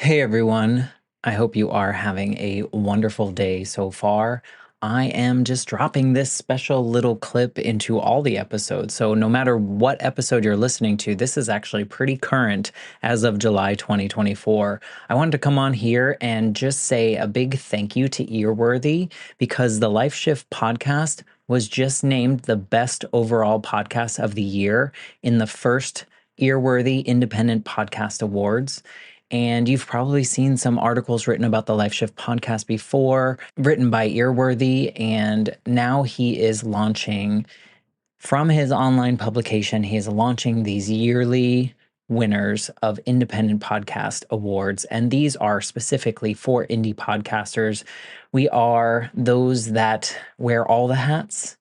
Hey everyone, I hope you are having a wonderful day so far. I am just dropping this special little clip into all the episodes. So, no matter what episode you're listening to, this is actually pretty current as of July 2024. I wanted to come on here and just say a big thank you to Earworthy because the Life Shift podcast was just named the best overall podcast of the year in the first Earworthy Independent Podcast Awards. And you've probably seen some articles written about the Life Shift podcast before, written by Earworthy. And now he is launching from his online publication, he is launching these yearly winners of independent podcast awards. And these are specifically for indie podcasters. We are those that wear all the hats.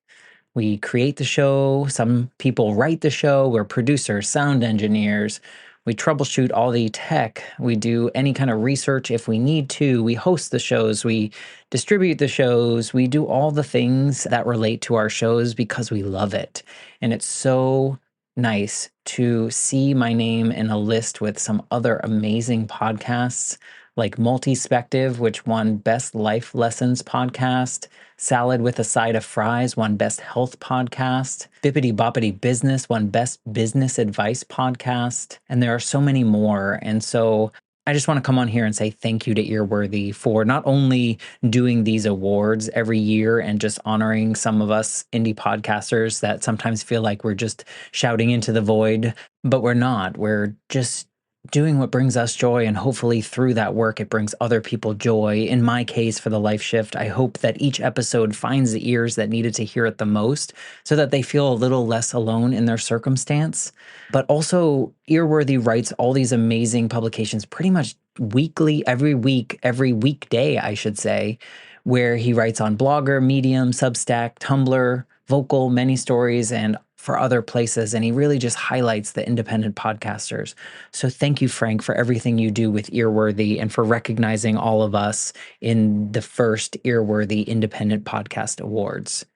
We create the show. Some people write the show. We're producers, sound engineers. We troubleshoot all the tech. We do any kind of research if we need to. We host the shows. We distribute the shows. We do all the things that relate to our shows because we love it. And it's so nice to see my name in a list with some other amazing podcasts like Multispective, which won Best Life Lessons Podcast. Salad with a Side of Fries won Best Health Podcast. Bippity Boppity Business won Best Business Advice Podcast. And there are so many more. And so I just want to come on here and say thank you to Earworthy for not only doing these awards every year and just honoring some of us indie podcasters that sometimes feel like we're just shouting into the void, but we're not. We're just doing what brings us joy, and hopefully through that work it brings other people joy. In my case, for the Life Shift, I hope that each episode finds the ears that needed to hear it the most so that they feel a little less alone in their circumstance. But also, Earworthy writes all these amazing publications pretty much weekly, every week, every weekday, I should say, where he writes on Blogger, Medium, Substack, Tumblr, Vocal, Many Stories, and for other places. And he really just highlights the independent podcasters. So thank you, Frank, for everything you do with Earworthy and for recognizing all of us in the first Earworthy Independent Podcast Awards.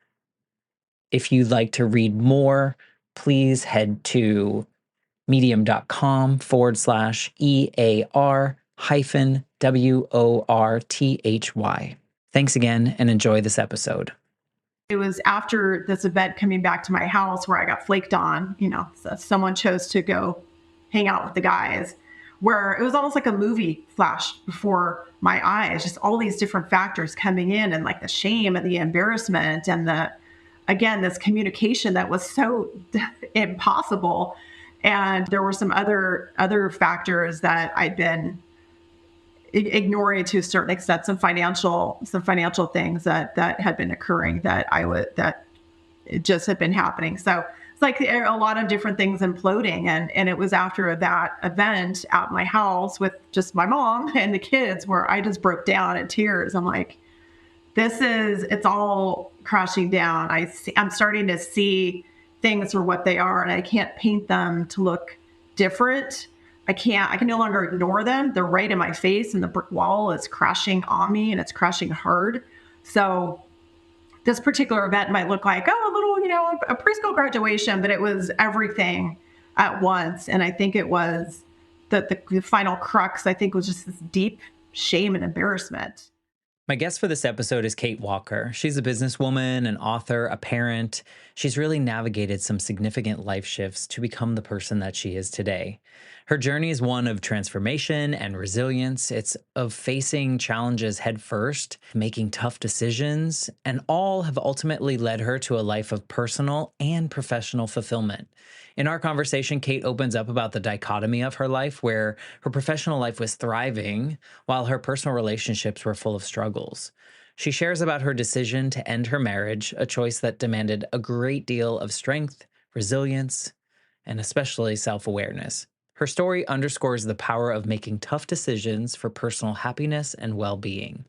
If you'd like to read more, please head to medium.com/EAR hyphen WORTHY. Thanks again and enjoy this episode. It was after this event coming back to my house where I got flaked on, so someone chose to go hang out with the guys, where it was almost like a movie flash before my eyes, just all these different factors coming in and like the shame and the embarrassment and again, this communication that was so impossible. And there were some other factors that I'd been ignoring to a certain extent, some financial things that had been occurring that it just had been happening. So it's like a lot of different things imploding. And it was after that event at my house with just my mom and the kids where I just broke down in tears. I'm like, it's all crashing down. I'm starting to see things for what they are, and I can't paint them to look different. I can no longer ignore them. They're right in my face, and the brick wall is crashing on me, and it's crashing hard. So this particular event might look like, a little, a preschool graduation, but it was everything at once. And I think it was the final crux, I think, was just this deep shame and embarrassment. My guest for this episode is Kate Walker. She's a businesswoman, an author, a parent. She's really navigated some significant life shifts to become the person that she is today. Her journey is one of transformation and resilience. It's of facing challenges head first, making tough decisions, and all have ultimately led her to a life of personal and professional fulfillment. In our conversation, Kate opens up about the dichotomy of her life, where her professional life was thriving while her personal relationships were full of struggles. She shares about her decision to end her marriage, a choice that demanded a great deal of strength, resilience, and especially self-awareness. Her story underscores the power of making tough decisions for personal happiness and well-being.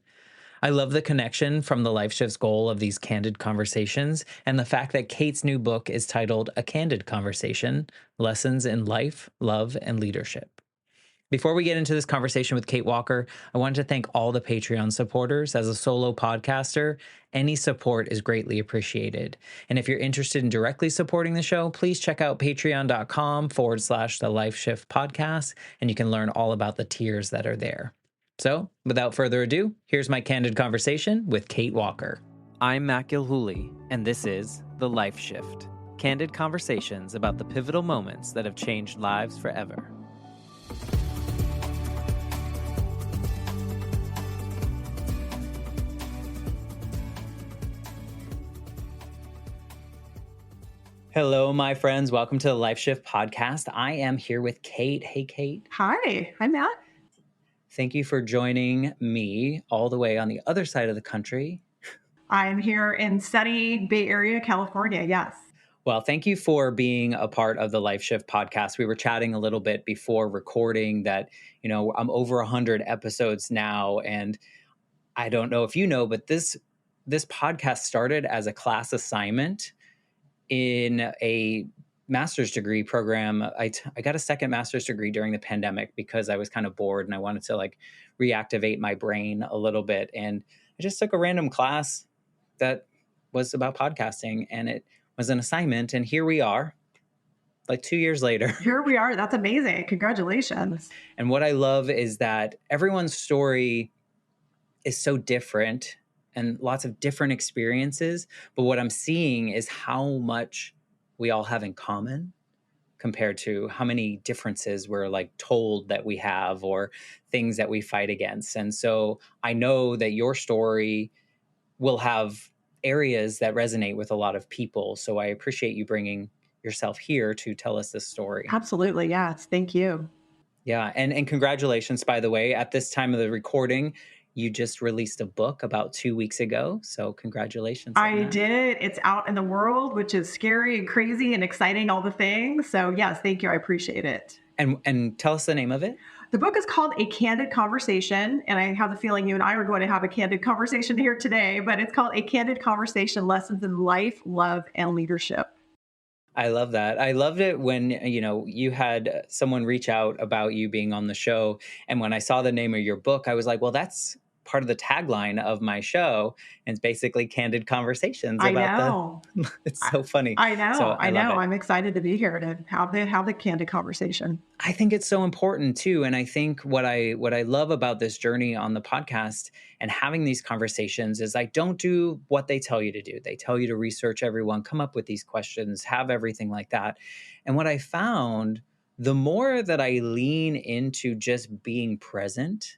I love the connection from the Life Shift's goal of these candid conversations and the fact that Kate's new book is titled A Candid Conversation: Lessons in Life, Love, and Leadership. Before we get into this conversation with Kate Walker, I wanted to thank all the Patreon supporters. As a solo podcaster, any support is greatly appreciated. And if you're interested in directly supporting the show, please check out patreon.com/the Life Shift podcast, and you can learn all about the tiers that are there. So, without further ado, here's my candid conversation with Kate Walker. I'm Matt Gilhooly, and this is The Life Shift, candid conversations about the pivotal moments that have changed lives forever. Hello, my friends. Welcome to the Life Shift podcast. I am here with Kate. Hey, Kate. Hi. Hi, Matt. Thank you for joining me all the way on the other side of the country. I'm here in sunny Bay Area, California. Yes. Well, thank you for being a part of the Life Shift podcast. We were chatting a little bit before recording that, I'm over 100 episodes now. And I don't know if you know, but this podcast started as a class assignment in a master's degree program. I got a second master's degree during the pandemic because I was kind of bored and I wanted to reactivate my brain a little bit. And I just took a random class that was about podcasting, and it was an assignment. And here we are, 2 years later. Here we are. That's amazing. Congratulations. And what I love is that everyone's story is so different and lots of different experiences. But what I'm seeing is how much we all have in common compared to how many differences we're told that we have or things that we fight against. And so I know that your story will have areas that resonate with a lot of people. So I appreciate you bringing yourself here to tell us this story. Absolutely. Yes. Thank you. Yeah. And congratulations, by the way. At this time of the recording, you just released a book about 2 weeks ago. So congratulations. I did. It's out in the world, which is scary and crazy and exciting, all the things. So yes, thank you. I appreciate it. And tell us the name of it. The book is called A Candid Conversation. And I have the feeling you and I are going to have a candid conversation here today, but it's called A Candid Conversation: Lessons in Life, Love, and Leadership. I love that. I loved it when, you had someone reach out about you being on the show. And when I saw the name of your book, I was like, well, that's part of the tagline of my show. And it's basically candid conversations about it's so funny. I know. So I know. I'm excited to be here to have the candid conversation. I think it's so important too. And I think what I love about this journey on the podcast and having these conversations is I don't do what they tell you to do. They tell you to research everyone, come up with these questions, have everything like that. And what I found, the more that I lean into just being present,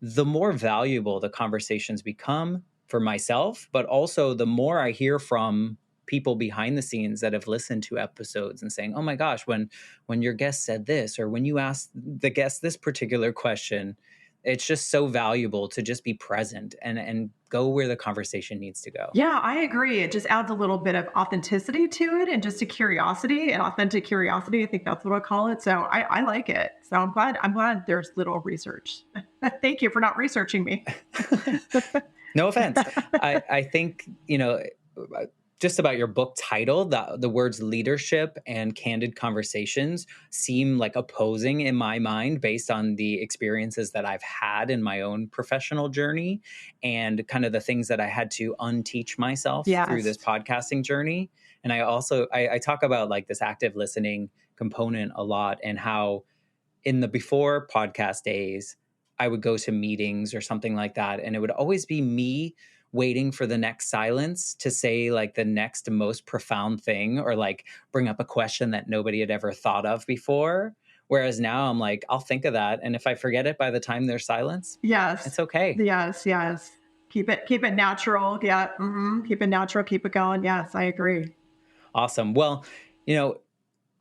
the more valuable the conversations become for myself, but also the more I hear from people behind the scenes that have listened to episodes and saying, oh my gosh, when your guest said this, or when you asked the guest this particular question, it's just so valuable to just be present and go where the conversation needs to go. Yeah, I agree. It just adds a little bit of authenticity to it and just a curiosity, an authentic curiosity. I think that's what I call it. So I like it. So I'm glad there's little research. Thank you for not researching me. No offense. I think, just about your book title, the words leadership and candid conversations seem opposing in my mind based on the experiences that I've had in my own professional journey and kind of the things that I had to unteach myself through this podcasting journey. And I talk about this active listening component a lot, and how in the before podcast days, I would go to meetings or something like that, and it would always be me waiting for the next silence to say the next most profound thing, or bring up a question that nobody had ever thought of before. Whereas now I'm I'll think of that. And if I forget it by the time there's silence, yes, it's okay. Yes. Keep it natural. Yeah. Keep it natural. Keep it going. Yes, I agree. Awesome. Well,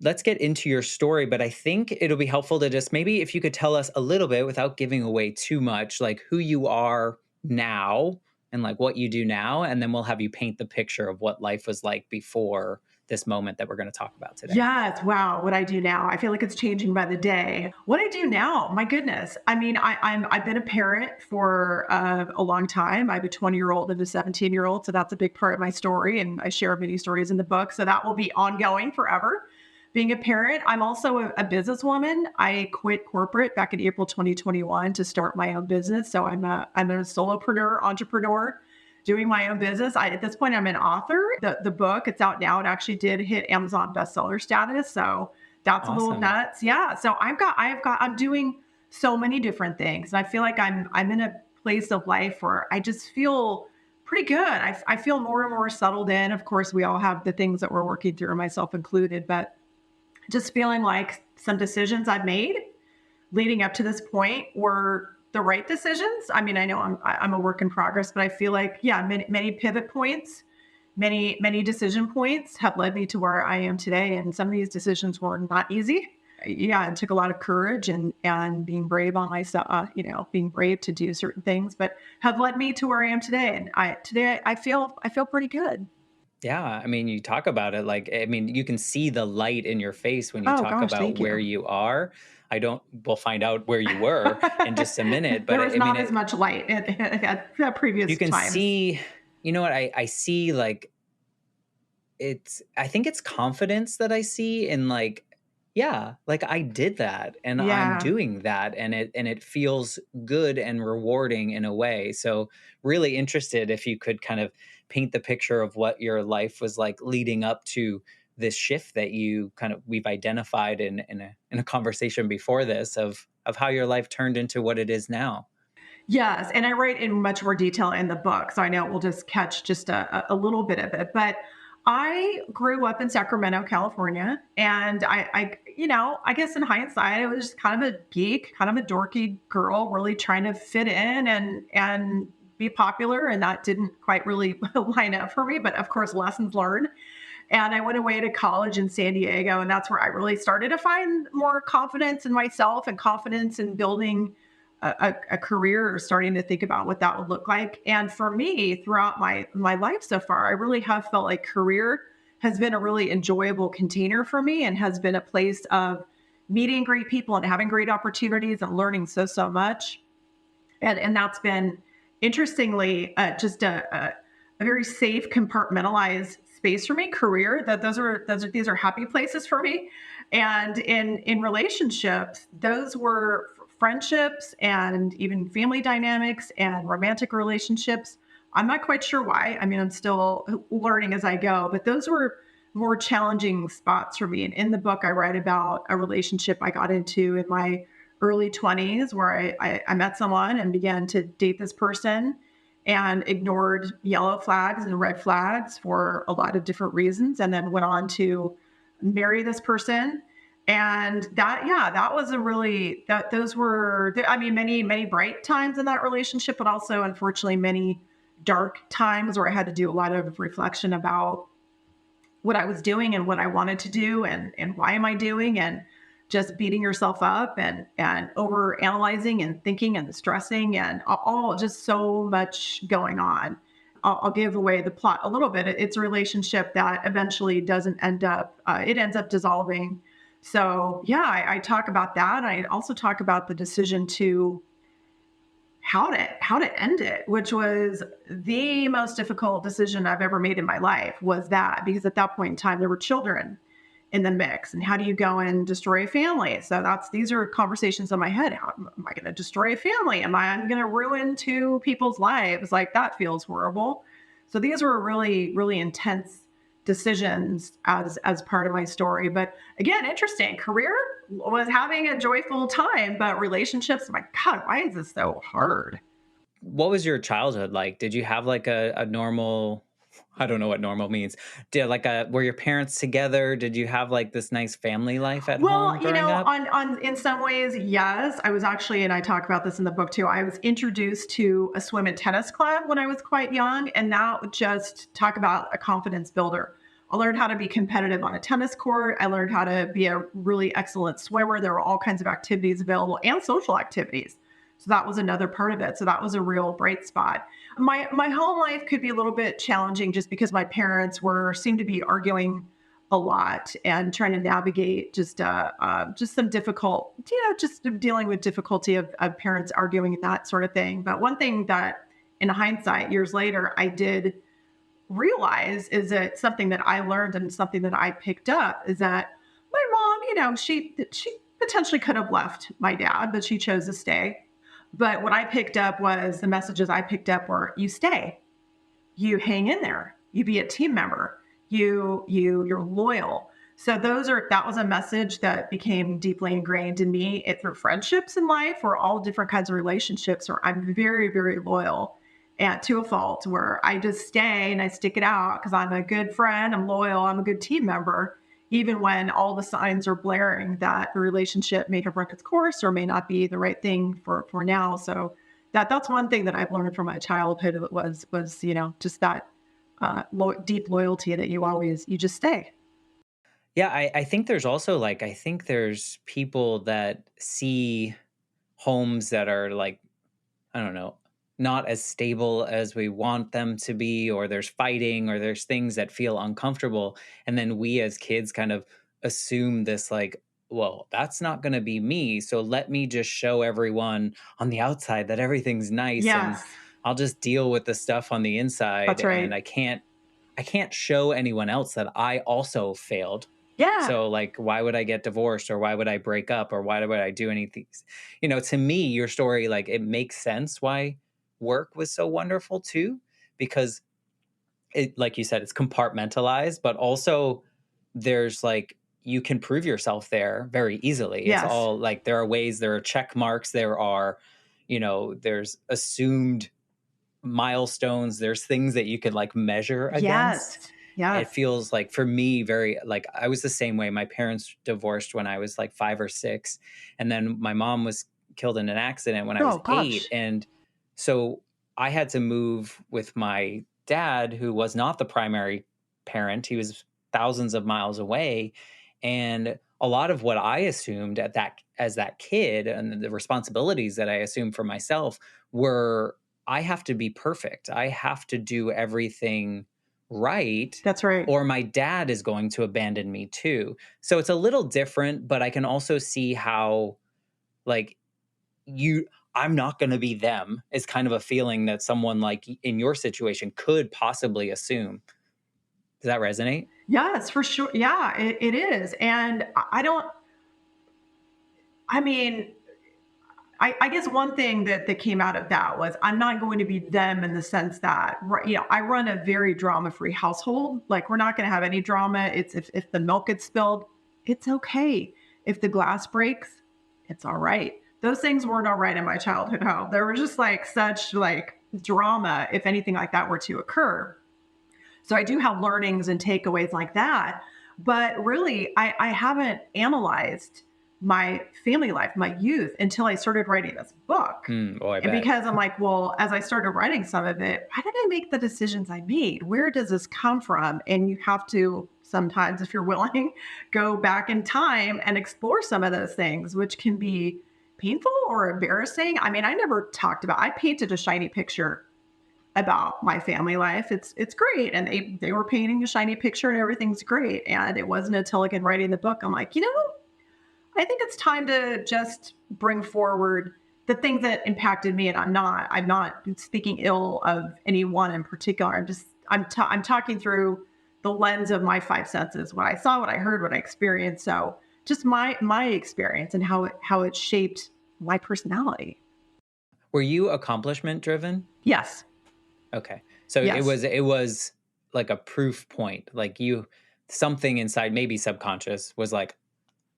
let's get into your story, but I think it'll be helpful to just maybe if you could tell us a little bit without giving away too much, who you are now and what you do now. And then we'll have you paint the picture of what life was like before this moment that we're going to talk about today. Yes. Wow. What I do now, I feel like it's changing by the day. What I do now, my goodness. I mean, I've been a parent for a long time. I have a 20-year-old and a 17-year-old. So that's a big part of my story. And I share many stories in the book. So that will be ongoing forever. being a parent. I'm also a businesswoman. I quit corporate back in April 2021 to start my own business. So I'm a solopreneur, entrepreneur, doing my own business. At this point, I'm an author. The book, it's out now. It actually did hit Amazon bestseller status. So that's a little Awesome. nuts. Yeah. So I'm doing so many different things. And I feel like I'm in a place of life where I just feel pretty good. I feel more and more settled in. Of course, we all have the things that we're working through, myself included, but just feeling like some decisions I've made leading up to this point were the right decisions. I mean, I know I'm a work in progress, but I feel like, yeah, many pivot points, many decision points have led me to where I am today. And some of these decisions were not easy. Yeah, it took a lot of courage and being brave on myself, being brave to do certain things, but have led me to where I am today. And I feel pretty good. Yeah, I mean, you talk about it like, I mean, you can see the light in your face when you Oh talk gosh, about thank where you. you are. We'll find out where you were in just a minute, but There was I mean, not as much light at you previous can times. see, you know what, I see like, I think it's confidence that I see in like, yeah, like I did that and I'm Yeah. doing that and it feels good and rewarding in a way. So really interested if you could kind of paint the picture of what your life was like leading up to this shift that you kind of we've identified in a conversation before this of how your life turned into what it is now. Yes, and I write in much more detail in the book, so I know we'll just catch just a little bit of it. But I grew up in Sacramento, California, and I guess in hindsight, I was just kind of a geek, kind of a dorky girl, really trying to fit in and be popular, and that didn't quite really line up for me. But of course, lessons learned. And I went away to college in San Diego, and that's where I really started to find more confidence in myself and confidence in building a career or starting to think about what that would look like. And for me, throughout my life so far, I really have felt like career has been a really enjoyable container for me and has been a place of meeting great people and having great opportunities and learning so much. And that's been interestingly just a very safe, compartmentalized space for me. Career that these are happy places for me, and in relationships, those were friendships and even family dynamics and romantic relationships. I'm not quite sure why. I mean, I'm still learning as I go, but those were more challenging spots for me. And in the book, I write about a relationship I got into in my early 20s where I met someone and began to date this person and ignored yellow flags and red flags for a lot of different reasons, and then went on to marry this person. And that was a really, that those were, I mean, many bright times in that relationship, but also unfortunately many dark times where I had to do a lot of reflection about what I was doing and what I wanted to do and why am I doing, and just beating yourself up and over analyzing and thinking and stressing and all just so much going on. I'll give away the plot a little bit. It's a relationship that eventually doesn't end up, it ends up dissolving. So yeah, I talk about that. I also talk about the decision to how to end it, which was the most difficult decision I've ever made in my life. Was that because at that point in time there were children in the mix, and how do you go and destroy a family? So these are conversations in my head. How am I going to destroy a family? Am I going to ruin two people's lives? Like, that feels horrible. So these were really intense decisions as part of my story. But again, interesting. Career was having a joyful time, but relationships, my God, why is this so hard? What was your childhood like? Did you have like a normal, I don't know what normal means. Did like a were your parents together? Did you have like this nice family life at home Well, growing up? on in some ways, yes. I was actually, and I talk about this in the book too. I was introduced to a swim and tennis club when I was quite young, and that would just talk about a confidence builder. I learned how to be competitive on a tennis court. I learned how to be a really excellent swimmer. There were all kinds of activities available and social activities. So that was another part of it. So that was a real bright spot. My home life could be a little bit challenging just because my parents were seemed to be arguing a lot and trying to navigate just some difficult, just dealing with difficulty of parents arguing and that sort of thing. But one thing that, in hindsight, years later, I did realize is that something that I learned and something that I picked up is that my mom, she potentially could have left my dad, but she chose to stay. But what I picked up was the messages I picked up were you stay, you hang in there, you be a team member, you're loyal. So that was a message that became deeply ingrained in me it, through friendships in life or all different kinds of relationships where I'm very, very loyal and to a fault where I just stay and I stick it out because I'm a good friend, I'm loyal, I'm a good team member, even when all the signs are blaring that the relationship may have run its course or may not be the right thing for now. So that's one thing that I've learned from my childhood was just that deep loyalty that you just stay. Yeah, I think there's also like, I think there's people that see homes that are like, I don't know, not as stable as we want them to be, or there's fighting, or there's things that feel uncomfortable. And then we as kids kind of assume this, like, well, that's not going to be me. So let me just show everyone on the outside that everything's nice and Yes, I'll just deal with the stuff on the inside. that's And right. I can't show anyone else that I also failed. Yeah. So like, why would I get divorced, or why would I break up, or why would I do anything? To me, your story, like, it makes sense why work was so wonderful too, because it, like you said, it's compartmentalized, but also there's like, you can prove yourself there very easily. It's Yes. all like, there are ways, there are check marks, there are, there's assumed milestones, there's things that you could like measure against. Yes. It Yes. feels like, for me, very like, I was the same way. My parents divorced when I was like 5 or 6, and then my mom was killed in an accident when I was Oh 8. gosh. And so I had to move with my dad, who was not the primary parent. He was thousands of miles away. And a lot of what I assumed at that as that kid, and the responsibilities that I assumed for myself, were, I have to be perfect. I have to do everything right, That's right. or my dad is going to abandon me too. So it's a little different, but I can also see how, like, you, I'm not going to be them is kind of a feeling that someone like in your situation could possibly assume. Does that resonate? Yes, for sure. Yeah, it is. And I don't, I mean, I guess one thing that came out of that was I'm not going to be them in the sense that I run a very drama free household. Like we're not going to have any drama. It's if the milk gets spilled, it's okay. If the glass breaks, it's all right. Those things weren't all right in my childhood home. There was just like such like drama if anything like that were to occur. So I do have learnings and takeaways like that. But really, I haven't analyzed my family life, my youth, until I started writing this book. Oh, I And bet. because I'm like, well, as I started writing some of it, why did I make the decisions I made? Where does this come from? And you have to sometimes, if you're willing, go back in time and explore some of those things, which can be painful or embarrassing. I mean, I never talked about, I painted a shiny picture about my family life. It's great. And they were painting a shiny picture and everything's great. And it wasn't until like in writing the book, I'm like, I think it's time to just bring forward the things that impacted me. And I'm not speaking ill of anyone in particular. I'm talking through the lens of my five senses, what I saw, what I heard, what I experienced. So just my experience and how it shaped my personality. Were you accomplishment driven? Yes. Okay. So Yes. it was like a proof point. Like, you, something inside, maybe subconscious, was like,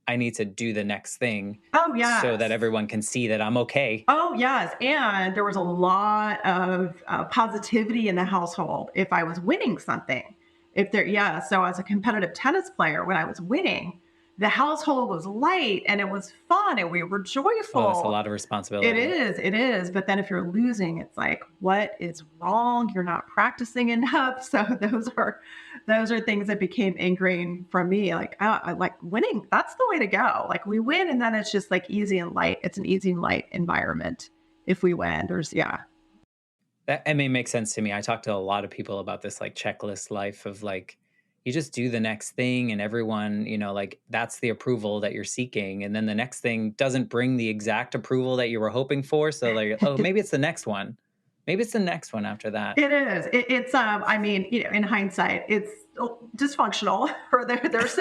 I need to do the next thing Oh so that yes. everyone can see that I'm okay. Oh, yes. And there was a lot of positivity in the household if I was winning something. If there, yeah. So, as a competitive tennis player, when I was winning, the household was light and it was fun and we were Oh, that's a joyful. lot of responsibility. It is. But then if you're losing, it's like, what is wrong? You're not practicing enough. So those are things that became ingrained from me. Like, I like winning. That's the way to go. Like we win, and then it's just like easy and light. It's an easy and light environment if we win. There's yeah. That, I mean, makes sense to me. I talk to a lot of people about this like checklist life of like, you just do the next thing and everyone, like, that's the approval that you're seeking. And then the next thing doesn't bring the exact approval that you were hoping for. So like, oh, maybe it's the next one. Maybe it's the next one after that. It is. It's I mean, in hindsight, dysfunctional, or there's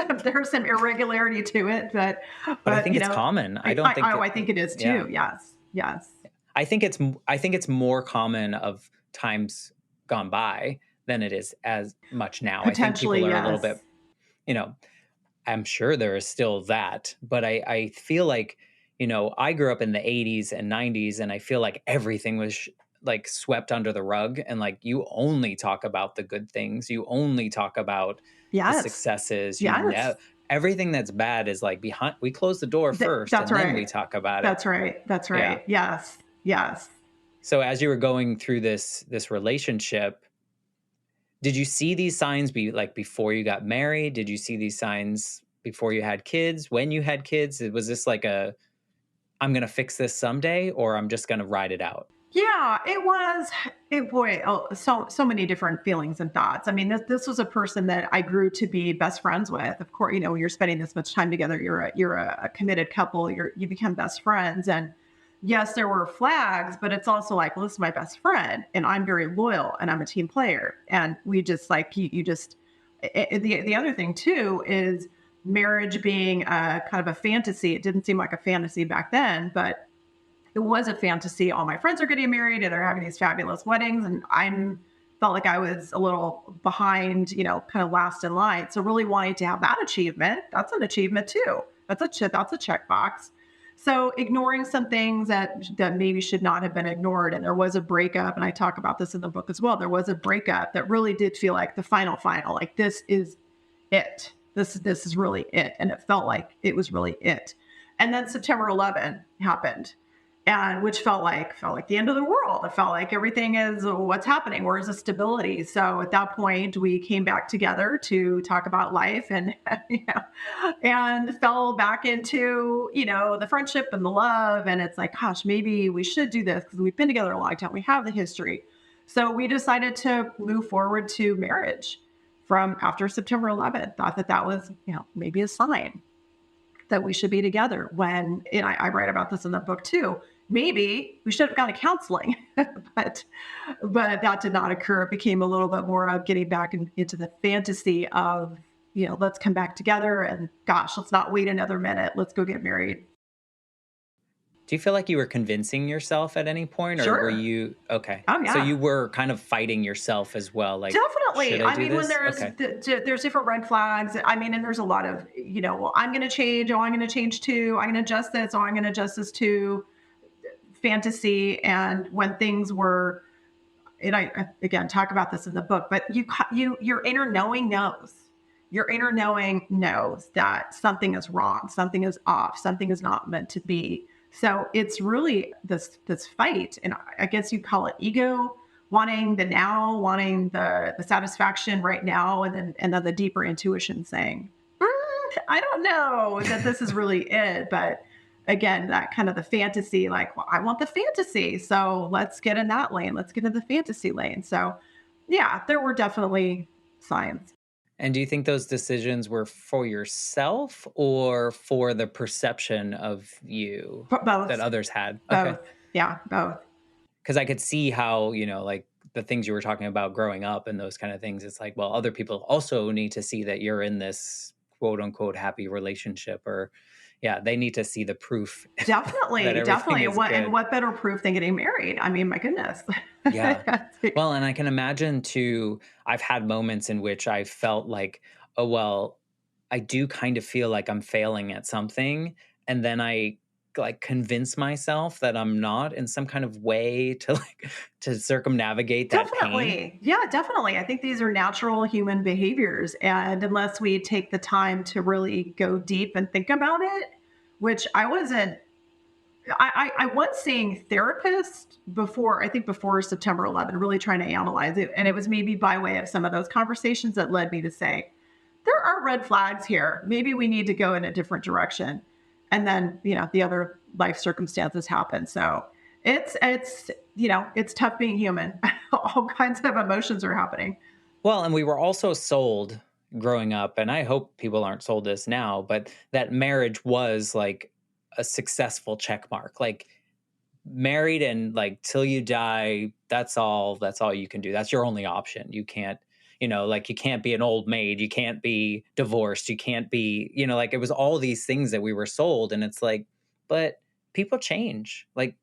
some irregularity to it, But I but think it's common. I don't think I think it is yeah. too. Yes, yes, I think it's more common of times gone by than it is as much now. I think potentially people are a little bit, yes, you know, I'm sure there is still that, but I feel like, I grew up in the 80s and 90s, and I feel like everything was like swept under the rug, and like you only talk about the good things, you only talk about the yes, successes, yes. everything that's bad is like behind, we close the door first That's and then we right. talk about it. That's right. That's Yeah. right. Yes, yes. So as you were going through this relationship, did you see these signs before you got married? Did you see these signs before you had kids? When you had kids? Was this like a I'm gonna fix this someday, or I'm just gonna ride it out? Yeah, it was. It boy, oh, so many different feelings and thoughts. I mean, this was a person that I grew to be best friends with. Of course, when you're spending this much time together, you're a committed couple. You become best friends, and yes, there were flags, but it's also like, well, this is my best friend, and I'm very loyal, and I'm a team player, and we just like you just. The other thing too is marriage being a kind of a fantasy. It didn't seem like a fantasy back then, but it was a fantasy. All my friends are getting married and they're having these fabulous weddings, and I'm felt like I was a little behind, kind of last in line. So really wanting to have that achievement. That's an achievement too. That's a checkbox. So ignoring some things that maybe should not have been ignored. And there was a breakup, and I talk about this in the book as well. There was a breakup that really did feel like the final. Like this is it. This is really it. And it felt like it was really it. And then September 11 happened, and which felt like the end of the world. It felt like everything is what's happening. Where's the stability? So at that point, we came back together to talk about life, and and fell back into the friendship and the love. And it's like, gosh, maybe we should do this because we've been together a long time. We have the history. So we decided to move forward to marriage from after September 11th. Thought that was maybe a sign that we should be together. When, and I write about this in the book too, maybe we should have gone to counseling, but that did not occur. It became a little bit more of getting back into the fantasy of, let's come back together, and gosh, let's not wait another minute. Let's go get married. Do you feel like you were convincing yourself at any point, or were Sure. you okay? Oh So yeah. you were kind of fighting yourself as well, like, should Definitely. I I do mean, when this? Okay. there's different red flags. I mean, and there's a lot of, well, I'm going to change. Oh, I'm going to change too. I'm going to adjust this. Oh, I'm going to adjust this too. Fantasy. And when things were, and I again talk about this in the book, but your inner knowing knows. Your inner knowing knows that something is wrong, something is off, something is not meant to be. So it's really this fight, and I guess you call it ego, wanting the now, wanting the satisfaction right now, and then the deeper intuition saying, I don't know that this is really it. But again, that kind of the fantasy, like, well, I want the fantasy. So let's get in that lane. Let's get in the fantasy lane. So yeah, there were definitely signs. And do you think those decisions were for yourself or for the perception of you that Both, others had? Okay. both. Yeah, both. Because I could see how, like the things you were talking about growing up and those kind of things. It's like, well, other people also need to see that you're in this quote unquote happy relationship, or yeah, they need to see the proof that Definitely, everything definitely. is good. What better proof than getting married? I mean, my goodness. Yeah. Well, and I can imagine too, I've had moments in which I felt like, oh, well, I do kind of feel like I'm failing at something. And then I like convince myself that I'm not in some kind of way to like to circumnavigate that pain. Definitely. Yeah, definitely. I think these are natural human behaviors. And unless we take the time to really go deep and think about it, which I wasn't, I was seeing therapists before, I think before September 11, really trying to analyze it. And it was maybe by way of some of those conversations that led me to say, there are red flags here. Maybe we need to go in a different direction. And then, the other life circumstances happen. So it's tough being human. All kinds of emotions are happening. Well, and we were also sold growing up, and I hope people aren't sold this now, but that marriage was like a successful check mark. Like married and like till you die, that's all you can do. That's your only option. You can't like you can't be an old maid, you can't be divorced, you can't be, like it was all these things that we were sold. And it's like, but people change. Like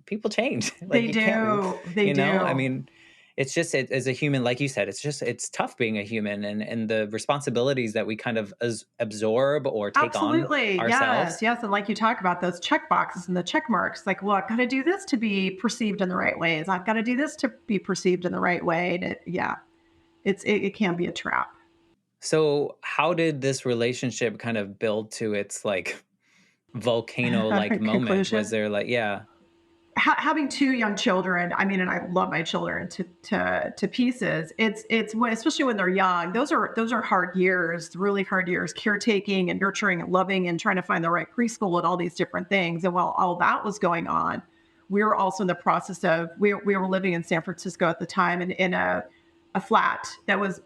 people change. Like They you can't, do. They I do. mean, it's just as a human, like you said, it's tough being a human, and the responsibilities that we kind of absorb or take on Absolutely. Yes. ourselves. Yes. And like you talk about those check boxes and the check marks, like, well, I've got to do this to be perceived in the right ways. I've got to do this to be perceived in the right way. And yeah, it can be a trap. So how did this relationship kind of build to its like volcano like moment? Was Conclusion. there like, yeah. Having two young children, I mean, and I love my children to pieces. It's especially when they're young. Those are hard years, really hard years, caretaking and nurturing and loving and trying to find the right preschool and all these different things. And while all that was going on, we were also in the process of we were living in San Francisco at the time and in a flat that was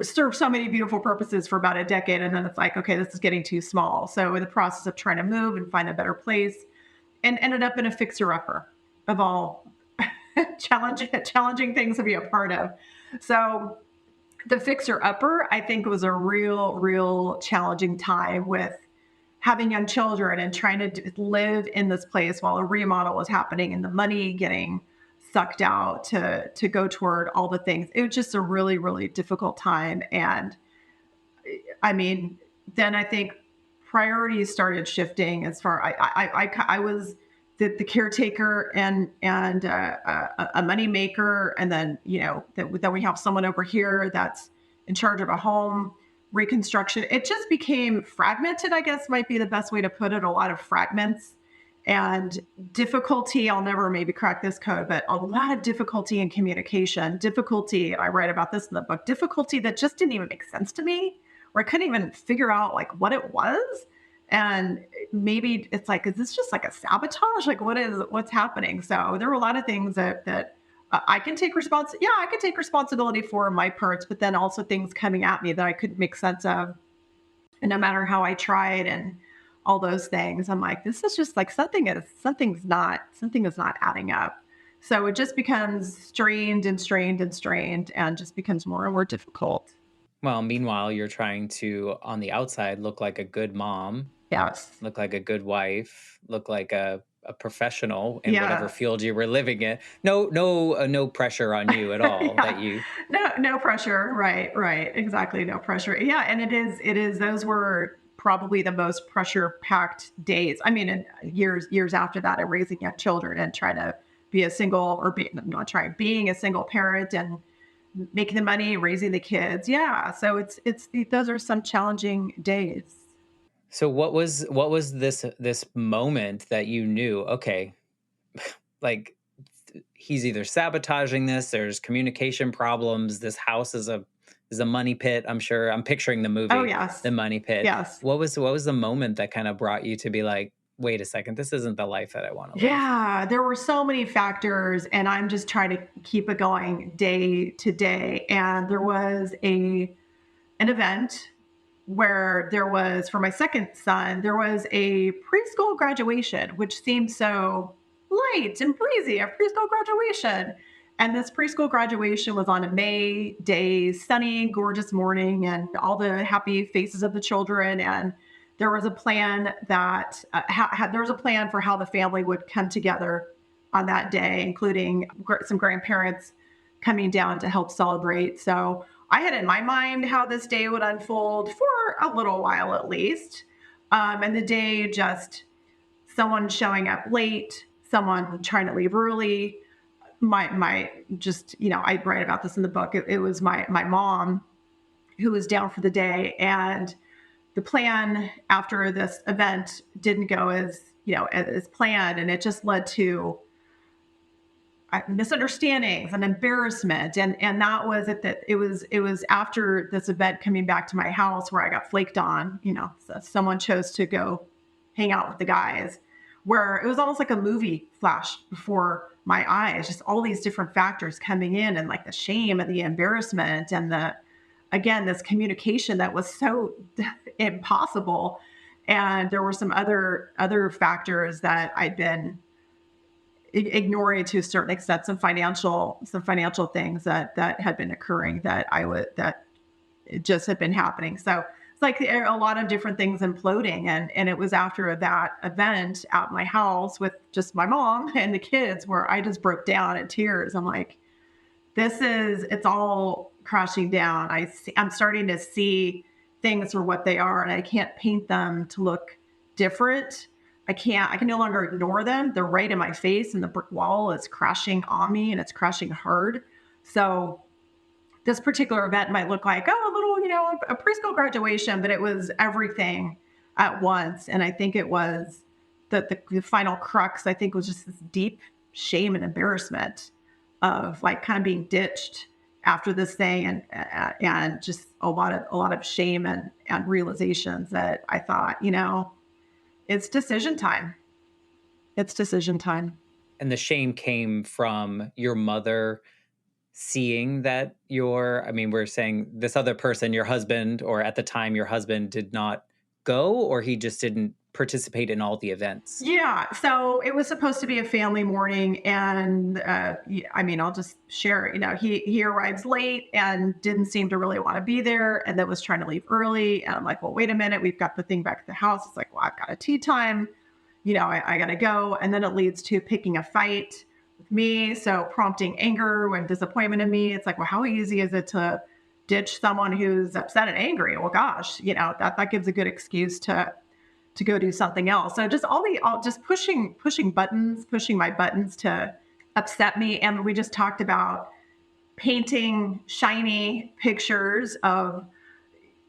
served so many beautiful purposes for about a decade, and then it's like, okay, this is getting too small. So in the process of trying to move and find a better place, and ended up in a fixer-upper of all challenging things to be a part of. So the fixer-upper, I think, was a real challenging time with having young children and trying to live in this place while a remodel was happening and the money getting sucked out to go toward all the things. It was just a really difficult time. And I mean, then I think priorities started shifting as far I was the caretaker and a money maker, and then that we have someone over here that's in charge of a home reconstruction. It just became fragmented, I guess might be the best way to put it. A lot of fragments and difficulty. I'll never maybe crack this code, but a lot of difficulty in communication. Difficulty. I write about this in the book. Difficulty that just didn't even make sense to me, where I couldn't even figure out like what it was. And maybe it's like, is this just like a sabotage? Like what's happening? So there were a lot of things that I can take I can take responsibility for my parts, but then also things coming at me that I couldn't make sense of. And no matter how I tried and all those things, I'm like, this is just like something is not adding up. So it just becomes strained and just becomes more and more difficult. Well, meanwhile, you're trying to, on the outside, look like a good mom, Yes. look like a good wife, look like a professional in whatever Yes. field you were living in. No pressure on you at all that Yeah. you. No pressure. Right. Exactly. No pressure. Yeah. And those were probably the most pressure packed days. I mean, and years after that, of raising young children and trying to be a single or be not trying, being a single parent and making the money, raising the kids. Yeah. So those are some challenging days. So what was this moment that you knew, okay, like he's either sabotaging this, there's communication problems, this house is a money pit. I'm sure I'm picturing the Oh, movie, The yes. Money Pit. Yes. What was the moment that kind of brought you to be like, wait a second, this isn't the life that I want to live? Yeah, there were so many factors, and I'm just trying to keep it going day to day. And there was an event where there was, for my second son, there was a preschool graduation, which seemed so light and breezy, a preschool graduation. And this preschool graduation was on a May day, sunny, gorgeous morning, and all the happy faces of the children. And there was a plan that there was a plan for how the family would come together on that day, including some grandparents coming down to help celebrate. So I had in my mind how this day would unfold for a little while at least. And the day just someone showing up late, someone trying to leave early. My just, I write about this in the book. It was my mom who was down for the day. And the plan after this event didn't go as planned. And it just led to misunderstandings and embarrassment, and that was it. That it was after this event coming back to my house where I got flaked on. So someone chose to go hang out with the guys, where it was almost like a movie flashed before my eyes. Just all these different factors coming in, and like the shame and the embarrassment and the again this communication that was so impossible. And there were some other factors that I'd been ignoring to a certain extent some financial things that had been occurring that it just had been happening. So it's like a lot of different things imploding. And it was after that event at my house with just my mom and the kids where I just broke down in tears. I'm like, it's all crashing down. I'm starting to see things for what they are, and I can't paint them to look different. I can no longer ignore them. They're right in my face, and the brick wall is crashing on me, and it's crashing hard. So this particular event might look like, oh, a little, a preschool graduation, but it was everything at once. And I think it was the final crux, I think, was just this deep shame and embarrassment of like kind of being ditched after this thing, and just a lot of shame and realizations that I thought, it's decision time. It's decision time. And the shame came from your mother seeing that I mean, we're saying this other person, your husband, or at the time your husband did not go, or he just didn't participate in all the events? Yeah, so it was supposed to be a family morning, and I mean, I'll just share. He arrives late and didn't seem to really want to be there, and then was trying to leave early. And I'm like, well, wait a minute, we've got the thing back at the house. It's like, well, I've got a tea time. I got to go, and then it leads to picking a fight with me, so prompting anger and disappointment in me. It's like, well, how easy is it to ditch someone who's upset and angry? Well, gosh, that gives a good excuse to go do something else. So just just pushing my buttons to upset me. And we just talked about painting shiny pictures of,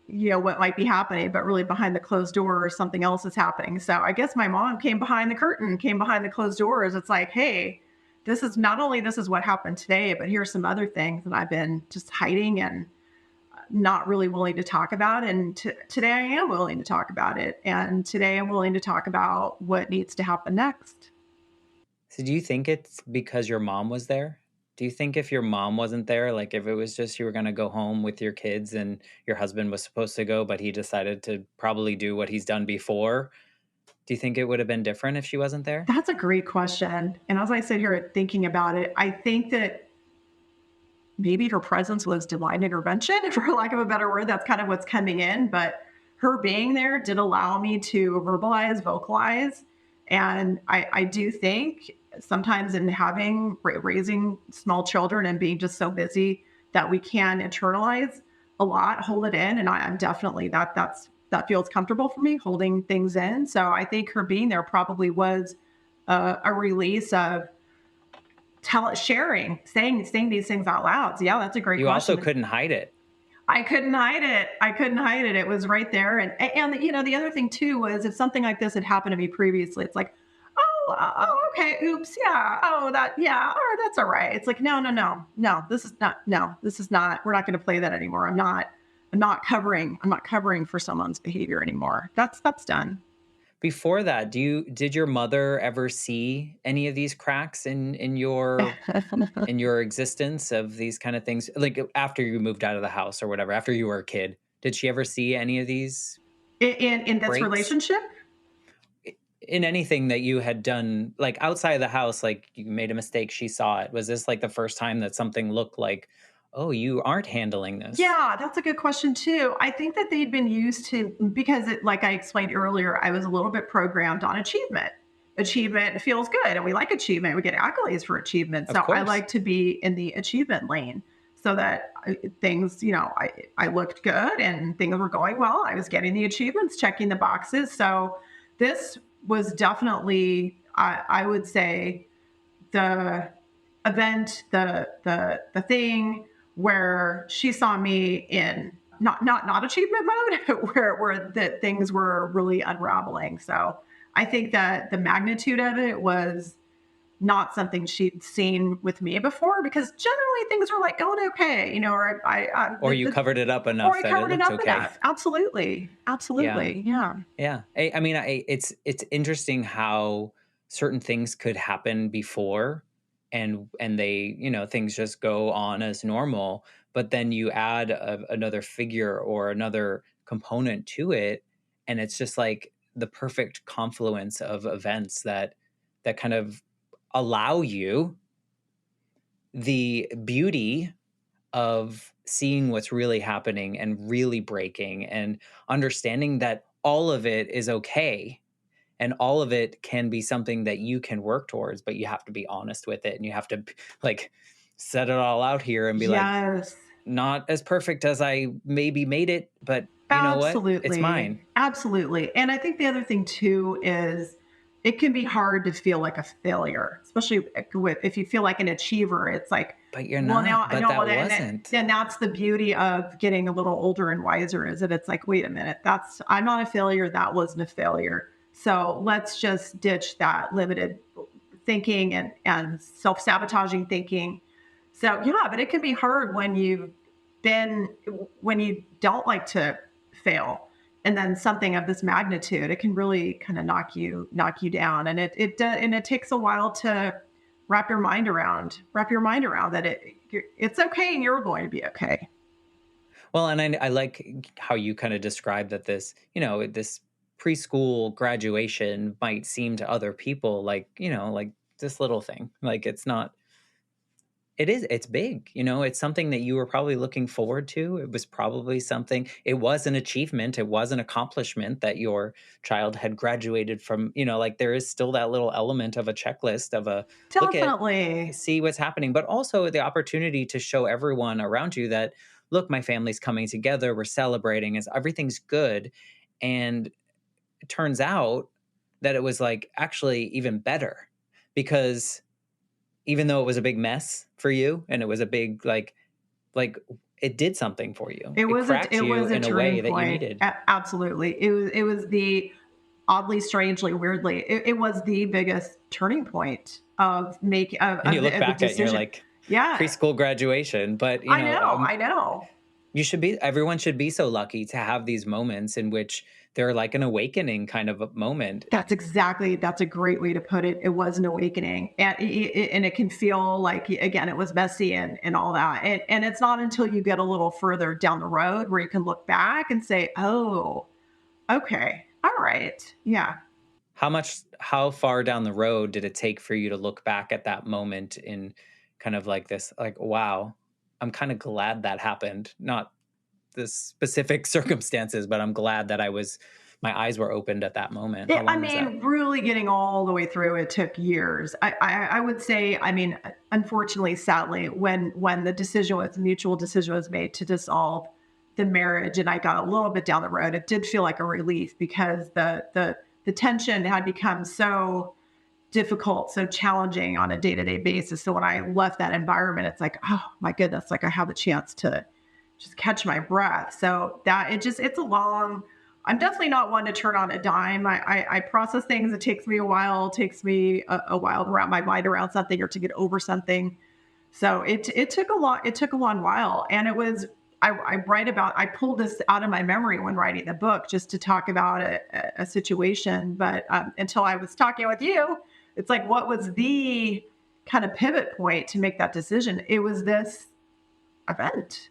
what might be happening, but really behind the closed doors, something else is happening. So I guess my mom came behind the closed doors. It's like, hey, this is what happened today, but here's some other things that I've been just hiding and not really willing to talk about. And today I am willing to talk about it. And today I'm willing to talk about what needs to happen next. So do you think it's because your mom was there? Do you think if your mom wasn't there, like if it was just you were going to go home with your kids and your husband was supposed to go, but he decided to probably do what he's done before, do you think it would have been different if she wasn't there? That's a great question. And as I sit here thinking about it, I think that maybe her presence was divine intervention, for lack of a better word. That's kind of what's coming in. But her being there did allow me to vocalize. And I do think sometimes in raising small children and being just so busy that we can internalize a lot, hold it in. And I'm definitely that feels comfortable for me, holding things in. So I think her being there probably was a release of sharing, saying these things out loud. So yeah, that's a great You question. also couldn't hide it. I couldn't hide it. It was right there. And the other thing too was if something like this had happened to me previously, it's like, oh, okay, oops, yeah, oh, that, yeah, all right, that's all right. It's like, no, this is not. We're not going to play that anymore. I'm not covering for someone's behavior anymore. That's done. Before that, did your mother ever see any of these cracks in your existence of these kind of things? Like after you moved out of the house or whatever, after you were a kid, did she ever see any of these In this breaks relationship? in anything that you had done, like outside of the house? Like you made a mistake, she saw it. Was this like the first time that something looked like, oh, you aren't handling this? Yeah, that's a good question too. I think that they'd been used to, because like I explained earlier, I was a little bit programmed on achievement. Achievement feels good, and we like achievement. We get accolades for achievement. Of So I course. like to be in the achievement lane, so that things, I looked good and things were going well. I was getting the achievements, checking the boxes. So this was definitely, I would say, the event, the thing where she saw me in not achievement mode, where that things were really unraveling. So I think that the magnitude of it was not something she'd seen with me before, because generally things are like going okay, Or you covered it up or enough I that it covered it looked up okay. enough. Absolutely, Yeah. absolutely, yeah. Yeah. I mean, it's interesting how certain things could happen before and they, things just go on as normal, but then you add another figure or another component to it, and it's just like the perfect confluence of events that kind of allow you the beauty of seeing what's really happening and really breaking and understanding that all of it is okay and all of it can be something that you can work towards, but you have to be honest with it and you have to like set it all out here and be like, Yes. not as perfect as I maybe made it, but you know what? It's Absolutely. mine. Absolutely. And I think the other thing too is it can be hard to feel like a failure, especially with if you feel like an achiever. It's like, But you're well, now not. I But know, that and wasn't. then that's the beauty of getting a little older and wiser is that it's like, wait a minute, that's I'm not a failure. That wasn't a failure. So let's just ditch that limited thinking and self sabotaging thinking. So yeah, but it can be hard been when you don't like to fail and then something of this magnitude it can really kind of knock you down and it takes a while to wrap your mind around that it's okay and you're going to be okay. Well, and I like how you kind of described that this, this preschool graduation might seem to other people like, like this little thing. Like it's not, it's big, it's something that you were probably looking forward to. It was probably something, it was an achievement, it was an accomplishment that your child had graduated from, like there is still that little element of a checklist of a look at, Definitely. see what's happening, but also the opportunity to show everyone around you that, look, my family's coming together, we're celebrating, as everything's good. And it turns out that it was like actually even better because even though it was a big mess for you and it was a big like it did something for you. it It was a cracked it you was a in a turning way that you point. needed. Absolutely, it was the oddly, strangely, weirdly, it was the biggest turning point of make And you look of the back at it and you're decision. like Yeah, preschool graduation, but I know, I know. everyone should be so lucky to have these moments in which they're like an awakening kind of a moment. That's a great way to put it. It was an awakening. And it can feel like, again, it was messy and all that. And it's not until you get a little further down the road where you can look back and say, oh, okay, all right. Yeah. How far down the road did it take for you to look back at that moment in kind of like this, like, wow, I'm kind of glad that happened. Not the specific circumstances, but I'm glad that my eyes were opened at that moment. How I long was that? mean, really getting all the way through it took years. I would say, I mean, unfortunately, sadly, when the mutual decision was made to dissolve the marriage, and I got a little bit down the road, it did feel like a relief because the tension had become so difficult, so challenging on a day to day basis. So when I left that environment, it's like, oh my goodness, like I have a chance to just catch my breath. So it's a long, I'm definitely not one to turn on a dime. I process things. It takes me a while. It takes me a while to wrap my mind around something or to get over something. So it took a lot. It took a long while. And it was, I pulled this out of my memory when writing the book just to talk about a situation. But until I was talking with you, it's like, what was the kind of pivot point to make that decision? It was this event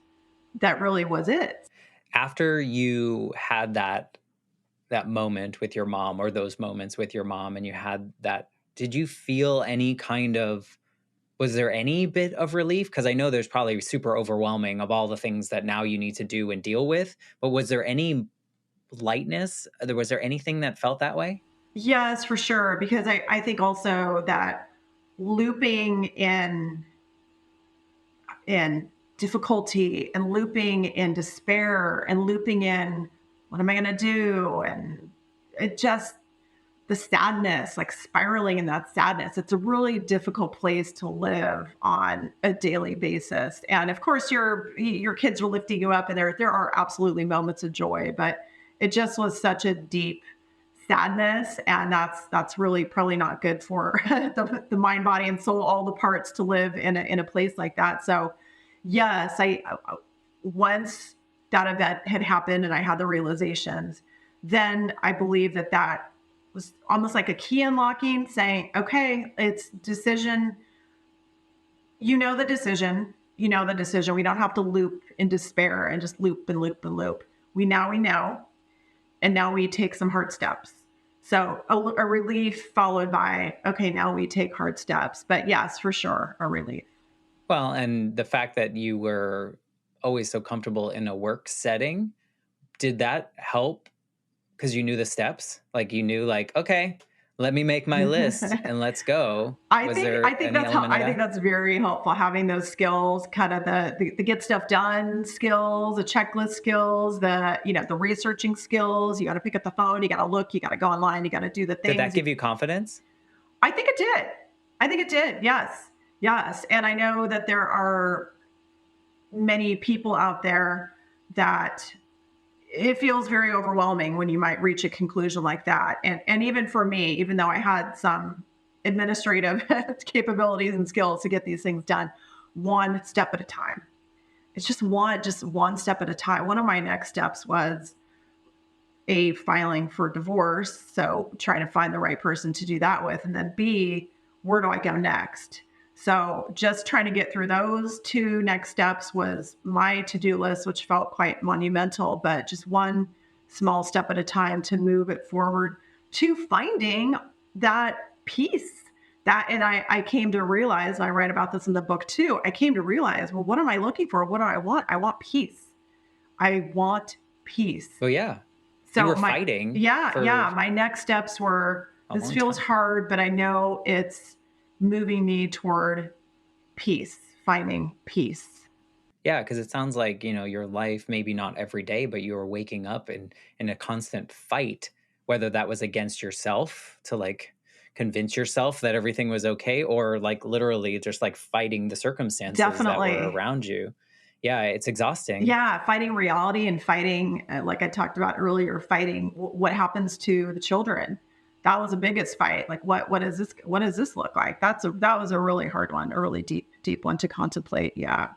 that really was it. After you had that moment with your mom or those moments with your mom and you had that, did you feel any kind of, was there any bit of relief? Because I know there's probably super overwhelming of all the things that now you need to do and deal with, but was there any lightness? Was there anything that felt that way? Yes, for sure. Because I think also that looping in difficulty and looping in despair and looping in what am I going to do? And it just the sadness, like spiraling in that sadness. It's a really difficult place to live on a daily basis. And of course, your kids are lifting you up, and there are absolutely moments of joy, but it just was such a deep sadness, and that's really probably not good for the mind, body, and soul, all the parts to live in a place like that. So, yes, I once that event had happened and I had the realizations, then I believe that was almost like a key unlocking saying, okay, it's decision. You know the decision. We don't have to loop in despair and just loop and loop and loop. We know, and now we take some hard steps. So a relief followed by, okay, now we take hard steps. But yes, for sure, a relief. Well, and the fact that you were always so comfortable in a work setting, did that help because you knew the steps? Like you knew like, okay, let me make my list and let's go. Was I there think any that's how element of I think that? that's very helpful, having those skills, kind of the get stuff done skills, the checklist skills, the researching skills. You got to pick up the phone, you got to look, you got to go online, you got to do the Did that things. give you confidence? I think it did. I think it did. Yes. Yes. And I know that there are many people out there that it feels very overwhelming when you might reach a conclusion like that. And even for me, even though I had some administrative capabilities and skills to get these things done, one step at a time. It's just one step at a time. One of my next steps was A, filing for divorce. So trying to find the right person to do that with. And then B, where do I go next? So just trying to get through those two next steps was my to-do list, which felt quite monumental, but just one small step at a time to move it forward to finding that peace. That, and I came to realize, and I write about this in the book too, I came to realize, well, what am I looking for? What do I want? I want peace. I want peace. Well, yeah. You So were fighting for yeah, my next steps were, a this long feels time. hard, but I know it's moving me toward peace, finding peace. Yeah, because it sounds like, your life, maybe not every day, but you were waking up in a constant fight, whether that was against yourself to like convince yourself that everything was okay, or like literally just like fighting the circumstances that were Definitely. around you. Yeah, it's exhausting. Yeah, fighting reality and fighting, like I talked about earlier, fighting what happens to the children. That was the biggest fight. Like, what is this? What does this look like? That was a really hard one, a really deep one to contemplate. Yeah.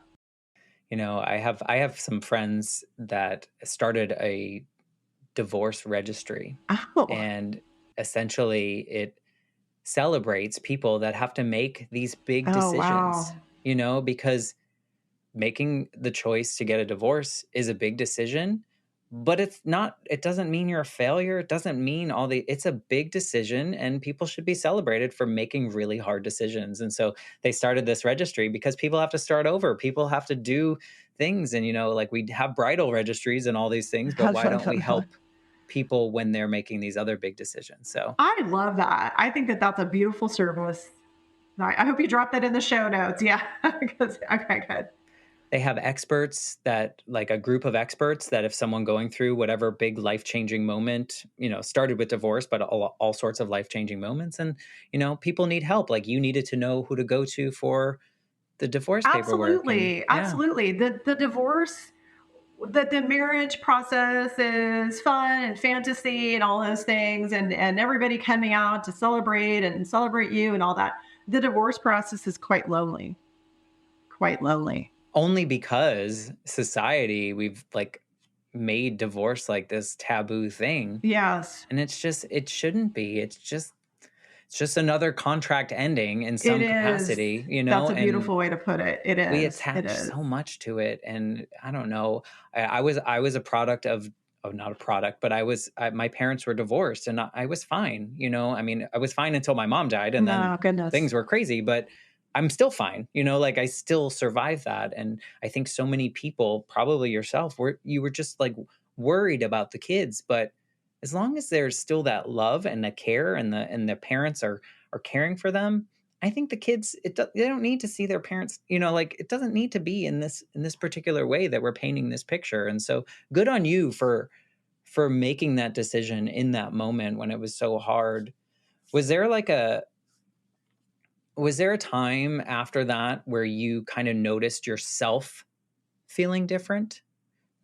I have some friends that started a divorce registry, Oh, and essentially it celebrates people that have to make these big oh decisions, wow. because making the choice to get a divorce is a big decision, but it doesn't mean you're a failure. It doesn't mean it's a big decision, and people should be celebrated for making really hard decisions. And so they started this registry because people have to start over. People have to do things. And, like we have bridal registries and all these things, but why don't we help people when they're making these other big decisions? So I love that. I think that that's a beautiful service. I hope you drop that in the show notes. Yeah. Okay, good. they have experts that like a group of experts that if someone going through whatever big life-changing moment, started with divorce, but all sorts of life-changing moments. And, people need help. Like you needed to know who to go to for the divorce paperwork. And Absolutely. yeah, Absolutely. The divorce, the marriage process is fun and fantasy and all those things, and everybody coming out to celebrate you and all that. The divorce process is quite lonely. Quite lonely. only because society, we've like made divorce like this taboo thing. Yes. And it shouldn't be. It's just another contract ending in It some is. capacity, That's a and beautiful way to put it. It we is. It attach is. so much to it. And I don't know. I was a product of, oh, not a product, but my parents were divorced, and I was fine. I mean, I was fine until my mom died, and then No, goodness. things were crazy, but I'm still fine. Like I still survived that. And I think so many people, probably yourself, you were just like worried about the kids, but as long as there's still that love and the care, and the parents are caring for them, I think the kids, they don't need to see their parents, like it doesn't need to be in this particular way that we're painting this picture. And so good on you for making that decision in that moment when it was so hard. Was there like a time after that where you kind of noticed yourself feeling different?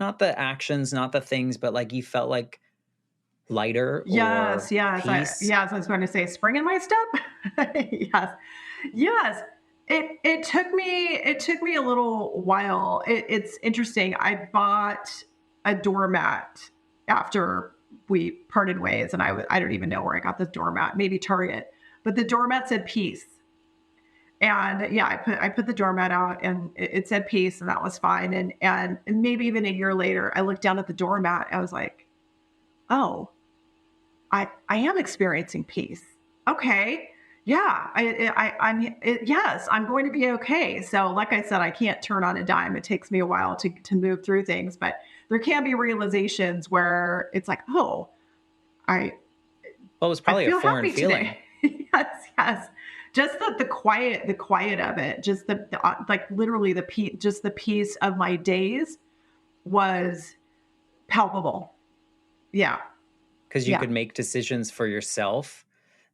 Not the actions, not the things, but like you felt like lighter Yes, or yes, peace? yes. I was going to say, spring in my step. Yes, yes. It took me a little while. It's interesting. I bought a doormat after we parted ways, and I don't even know where I got this doormat. Maybe Target, but the doormat said peace. And yeah, I put the doormat out, and it said peace, and that was fine. And maybe even a year later, I looked down at the doormat. I was like, oh, I am experiencing peace. Okay. Yeah. Yes, I'm going to be okay. So, like I said, I can't turn on a dime. It takes me a while to move through things, but there can be realizations where it's like, oh, I, Well, it was I probably a feel foreign happy today. feeling Yes. Yes. Just the quiet of it, just like literally the peace, just the peace of my days was palpable. Yeah. because you Yeah. could make decisions for yourself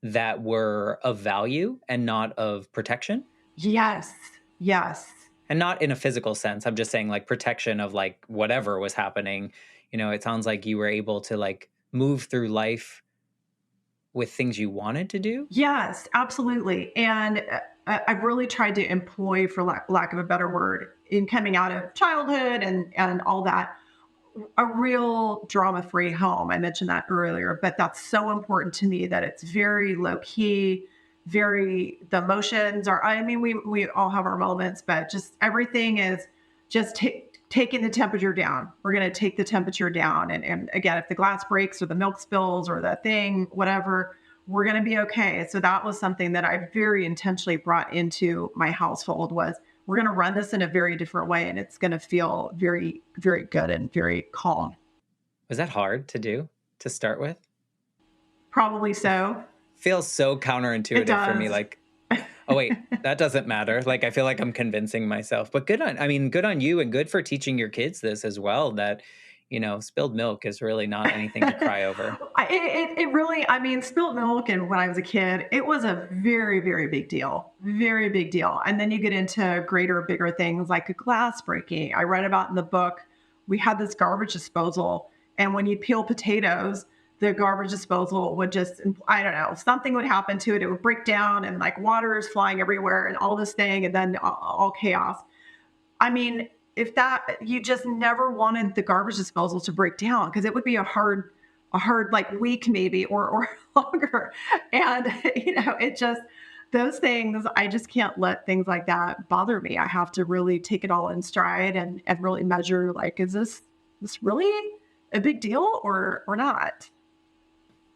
that were of value and not of protection. Yes. Yes. And not in a physical sense. I'm just saying like protection of like whatever was happening. It sounds like you were able to like move through life with things you wanted to do. Yes, absolutely. And I've really tried to employ, for lack of a better word, in coming out of childhood and all that, a real drama-free home. I mentioned that earlier, but that's so important to me that it's very low key, very the emotions are. I mean, we all have our moments, but just everything is just taking the temperature down. We're going to take the temperature down, and again, if the glass breaks or the milk spills or the thing, whatever, we're going to be okay. So that was something that I very intentionally brought into my household was we're going to run this in a very different way and it's going to feel very, very good and very calm. Was that hard to do to start with? Probably so. Feels so It counterintuitive for me. does. Like, oh wait, that doesn't matter. Like I feel like I'm convincing myself. But good on you and good for teaching your kids this as well that spilled milk is really not anything to cry over. It really, I mean, spilt milk and when I was a kid, it was a very, very big deal. Very big deal. And then you get into greater, bigger things like a glass breaking. I read about in the book, we had this garbage disposal. And when you peel potatoes, the garbage disposal would just, I don't know, something would happen to it. It would break down and like water is flying everywhere and all this thing and then all chaos. I mean, if that you just never wanted the garbage disposal to break down because it would be a hard like week maybe or longer. And it just those things, I just can't let things like that bother me. I have to really take it all in stride and really measure like, is this really a big deal or not?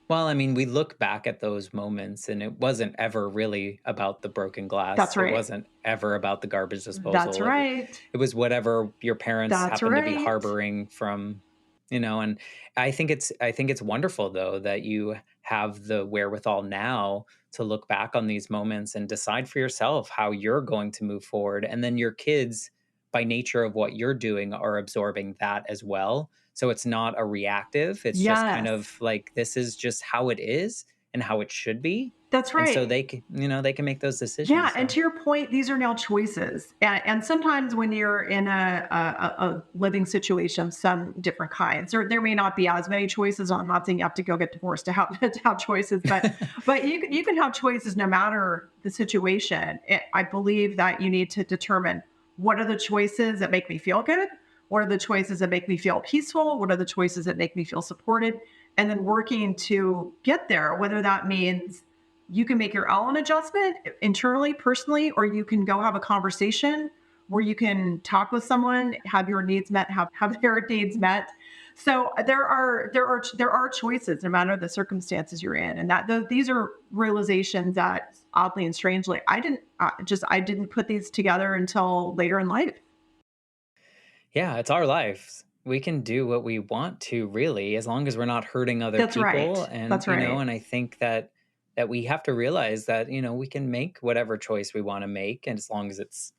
Well, I mean, we look back at those moments and it wasn't ever really about the broken glass. That's It right. wasn't ever about the garbage That's disposal. right. It was whatever your parents That's happened to be right. harboring from, and I think it's wonderful though that you have the wherewithal now to look back on these moments and decide for yourself how you're going to move forward. And then your kids, by nature of what you're doing, are absorbing that as well. So it's not a reactive. It's just kind Yes. of like this is just how it is and how it should be. That's And so right. they can make those Yeah, decisions. and So to your point, these are now choices, and sometimes when you're in a living situation of some different kinds, there may not be as many choices. I'm not saying you have to go get divorced to have to have choices, but you can have choices no matter the situation. I believe that you need to determine what are the choices that make me feel good, what are the choices that make me feel peaceful, what are the choices that make me feel supported, and then working to get there. Whether that means you can make your own adjustment internally, personally, or you can go have a conversation where you can talk with someone, have your needs met, have their needs met. So there are choices no matter the circumstances you're in, and these are realizations that oddly and strangely I didn't put these together until later in life. yeah, it's our lives. We can do what we want to really as long as we're not hurting other That's people right. and That's right. and I think that we have to realize that we can make whatever choice we want to make and as long as it's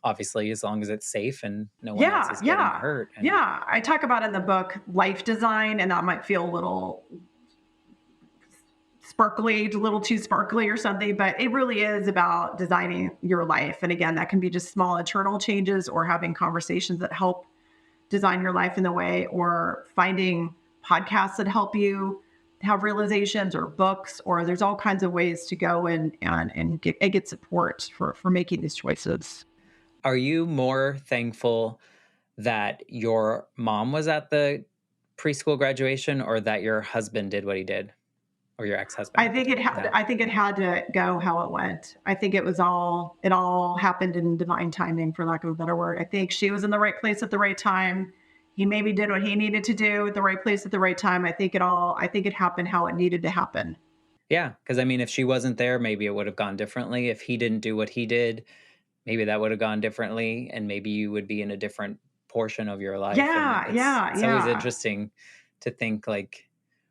safe and no one else Yeah, is getting yeah, hurt and yeah. I talk about in the book life design, and that might feel a little sparkly, a little too sparkly or something, but it really is about designing your life. And again, that can be just small internal changes or having conversations that help design your life in the way, or finding podcasts that help you have realizations or books, or there's all kinds of ways to go and get support for making these choices. are you more thankful that your mom was at the preschool graduation or that your husband did what he did or your I ex-husband? think it had. Yeah. I think it had to go how it went. I think it was all. It all happened in divine timing, for lack of a better word. I think she was in the right place at the right time. he maybe did what he needed to do at the right place at the right time. I think it happened how it needed to happen. Yeah, because I mean, if she wasn't there, maybe it would have gone differently. If he didn't do what he did, maybe that would have gone differently, and maybe you would be in a different portion of your life. And Yeah, yeah, it's always yeah. interesting to think like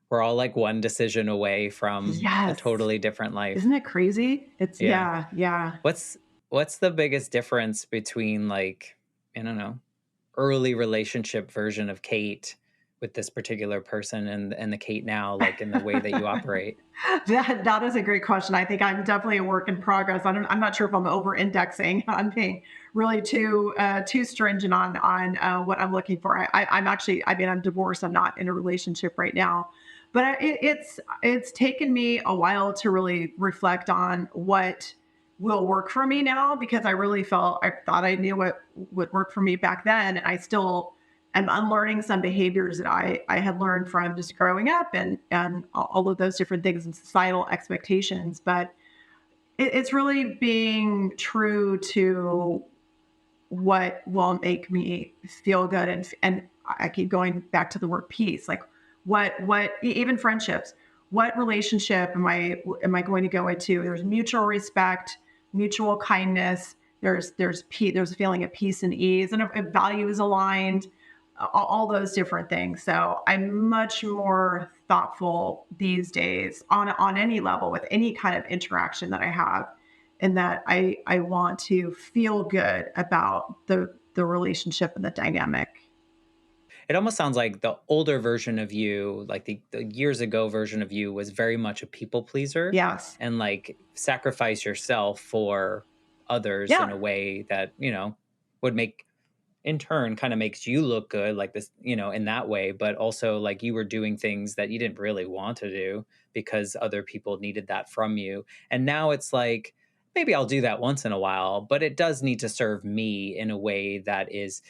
we're all like one decision away from a Yes. totally different Isn't life. it crazy? It's Yeah. yeah, yeah. What's what's the biggest difference between like, I don't know, early relationship version of Kate with this particular person and the Kate now, like in the way that you operate? That is a great question. I think I'm definitely a work in progress. I'm not sure if I'm over indexing on being really too stringent on what I'm looking for. I'm actually, I mean, I'm divorced. I'm not in a relationship right now, but it's taken me a while to really reflect on what will work for me now, because I thought I knew what would work for me back then, and I still am unlearning some behaviors that I had learned from just growing up, and all of those different things and societal expectations. But it's really being true to what will make me feel good, and I keep going back to the word peace. Like even friendships, what relationship am I going to go into? There's mutual respect, mutual kindness. There's peace. There's a feeling of peace and ease, and if values aligned, all those different things. So I'm much more thoughtful these days on any level with any kind of interaction that I have, and that I want to feel good about the relationship and the dynamic. It almost sounds like the older version of you, like the years ago version of you, was very much a people pleaser Yes. and like sacrifice yourself for others in Yeah. a way that, would make in turn kind of makes you look good, like this, in that way. But also, like, you were doing things that you didn't really want to do because other people needed that from you. And now it's like, maybe I'll do that once in a while, but it does need to serve me in a way that is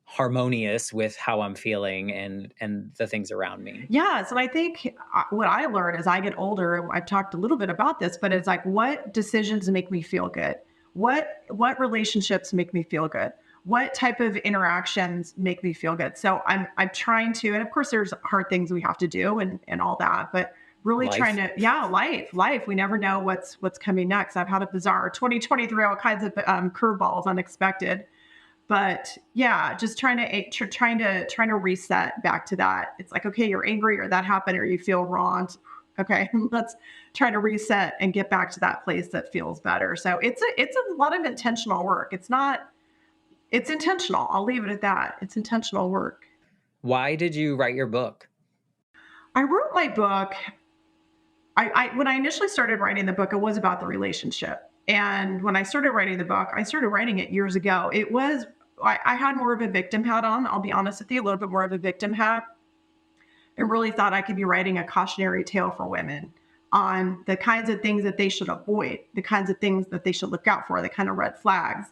harmonious with how I'm feeling and the things around me. Yes, and I think what I learned as I get older, I've talked a little bit about this, but it's like, what decisions make me feel good? What relationships make me feel good? What type of interactions make me feel good? So I'm trying to, and of course there's hard things we have to do and all that, but really trying Life. to, yeah, life. We never know what's coming next. I've had a bizarre 2023, all kinds of curveballs, unexpected. But yeah, just trying to reset back to that. It's like, okay, you're angry or that happened or you feel wronged. Okay, let's try to reset and get back to that place that feels better. So it's a lot of intentional work. It's intentional. I'll leave it at that. It's intentional work. Why did you write your book? I wrote my book. I when I initially started writing the book, it was about the relationship. And when I started writing the book, I started writing it years ago. I had more of a victim hat on. I'll be honest with you, a little bit more of a victim hat. I really thought I could be writing a cautionary tale for women on the kinds of things that they should avoid, the kinds of things that they should look out for, the kind of red flags.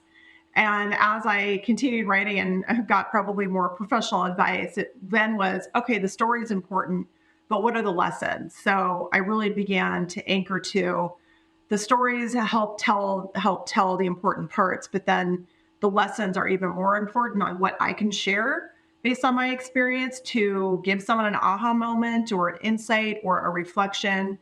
And as I continued writing and got probably more professional advice, it then was, okay, the story is important, but what are the lessons? So I really began to anchor to the stories help tell the important parts, but then the lessons are even more important on what I can share based on my experience to give someone an aha moment or an insight or a reflection,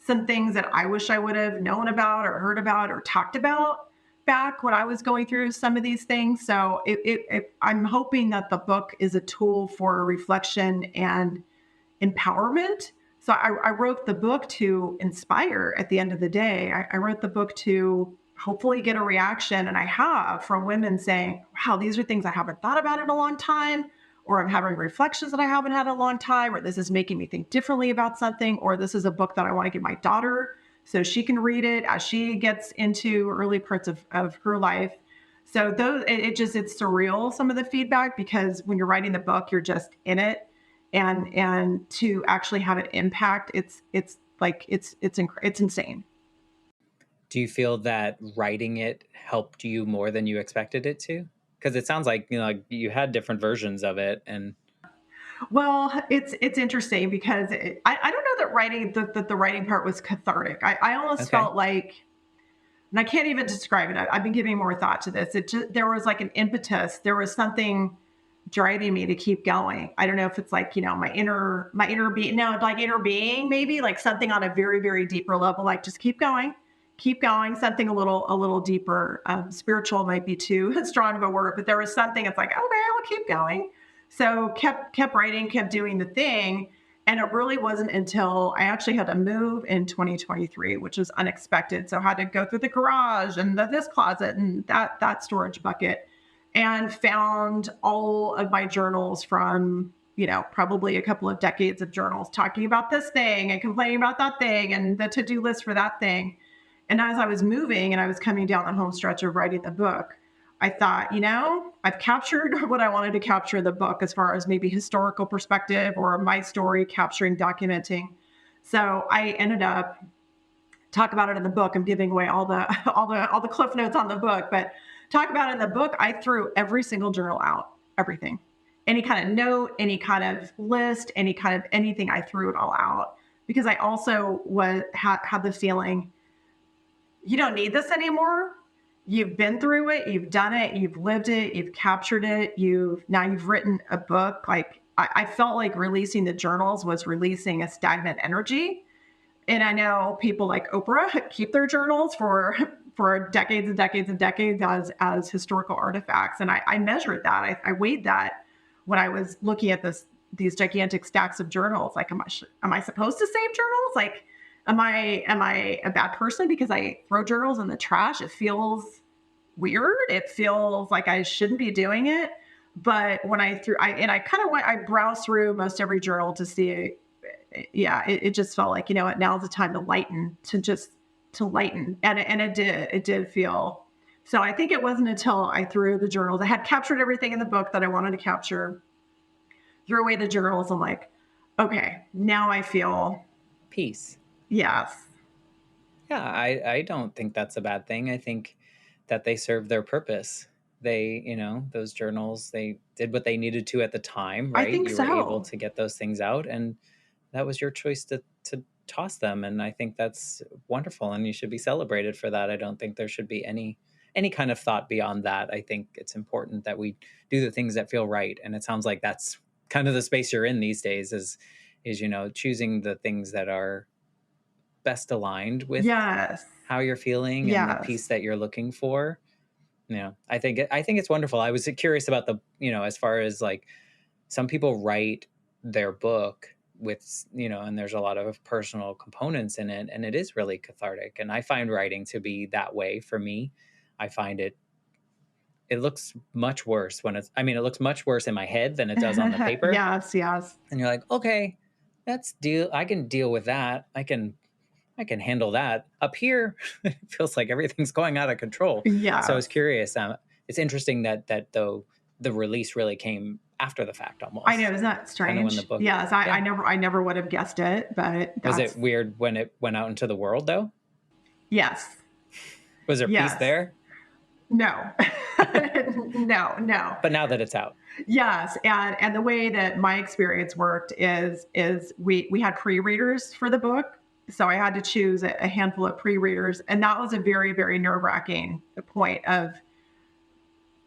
some things that I wish I would have known about or heard about or talked about back when I was going through some of these things. So I'm hoping that the book is a tool for reflection and empowerment. So I wrote the book to inspire at the end of the day. I wrote the book to hopefully get a reaction, and I have, from women saying, wow, these are things I haven't thought about in a long time, or I'm having reflections that I haven't had in a long time, or this is making me think differently about something, or this is a book that I want to give my daughter so she can read it as she gets into early parts of her life. So those it's surreal, some of the feedback, because when you're writing the book, you're just in it, and to actually have it impact, it's insane. Do you feel that writing it helped you more than you expected it to? Because it sounds like, like you had different versions of it. And Well, it's interesting because I don't know that the writing part was cathartic. I almost okay. felt like, and I can't even describe it. I've been giving more thought to this. There was like an impetus. There was something driving me to keep going. I don't know if it's like, my inner being, no, like inner being, maybe like something on a very, very deeper level, like just keep going, something a little deeper. Spiritual might be too strong of a word, but there was something, it's like, okay, I'll keep going. So kept writing, kept doing the thing. And it really wasn't until I actually had to move in 2023, which was unexpected. So I had to go through the garage and this closet and that storage bucket, and found all of my journals from, probably a couple of decades of journals talking about this thing and complaining about that thing and the to-do list for that thing. And as I was moving and I was coming down the home stretch of writing the book, I thought, I've captured what I wanted to capture in the book as far as maybe historical perspective or my story, capturing, documenting. So I ended up talk about it in the book. I'm giving away all the all the cliff notes on the book, but talk about it in the book. I threw every single journal out, everything, any kind of note, any kind of list, any kind of anything. I threw it all out because I also had the feeling you don't need this anymore. You've been through it, you've done it, you've lived it, you've captured it, you've written a book. Like I felt like releasing the journals was releasing a stagnant energy. And I know people like Oprah keep their journals for decades and decades and decades as historical artifacts. And I measured that. I weighed that when I was looking at these gigantic stacks of journals. Like, am I supposed to save journals? Like, am I a bad person because I throw journals in the trash? It feels weird. It feels like I shouldn't be doing it. But when I browsed through most every journal to see, it just felt like, what, now's the time to lighten, to lighten. And it did feel. So I think it wasn't until I threw the journals, I had captured everything in the book that I wanted to capture, threw away the journals. I'm like, okay, now I feel Peace. yes. Yeah, I don't think that's a bad thing. I think that they serve their purpose. They, those journals, they did what they needed to at the time, I right? think You were able so. to get those things out, and that was your choice to toss them. And I think that's wonderful, and you should be celebrated for that. I don't think there should be any kind of thought beyond that. I think it's important that we do the things that feel right. And it sounds like that's kind of the space you're in these days is choosing the things that are best aligned with Yes. how you're feeling and the Yes. peace that you're looking for. I think it's wonderful. I was curious about as far as like some people write their book with, and there's a lot of personal components in it, and it is really cathartic. And I find writing to be that way for me. I find it looks much worse it looks much worse in my head than it does on the paper. Yes. Yes. And you're like, okay, I can deal with that. I can handle that. Up here, it feels like everything's going out of control. So I was Yes. curious. It's interesting that though the release really came after the fact, I know. almost Isn't that kind of when the strange? book. Yes. Yeah. I never would have guessed it, but Was it that's weird when it went out into the world though? yes. Was there peace Yes. there? No. No. But now that it's out. Yes. And the way that my experience worked is we had pre-readers for the book. So I had to choose a handful of pre-readers. And that was a very, very nerve-wracking point of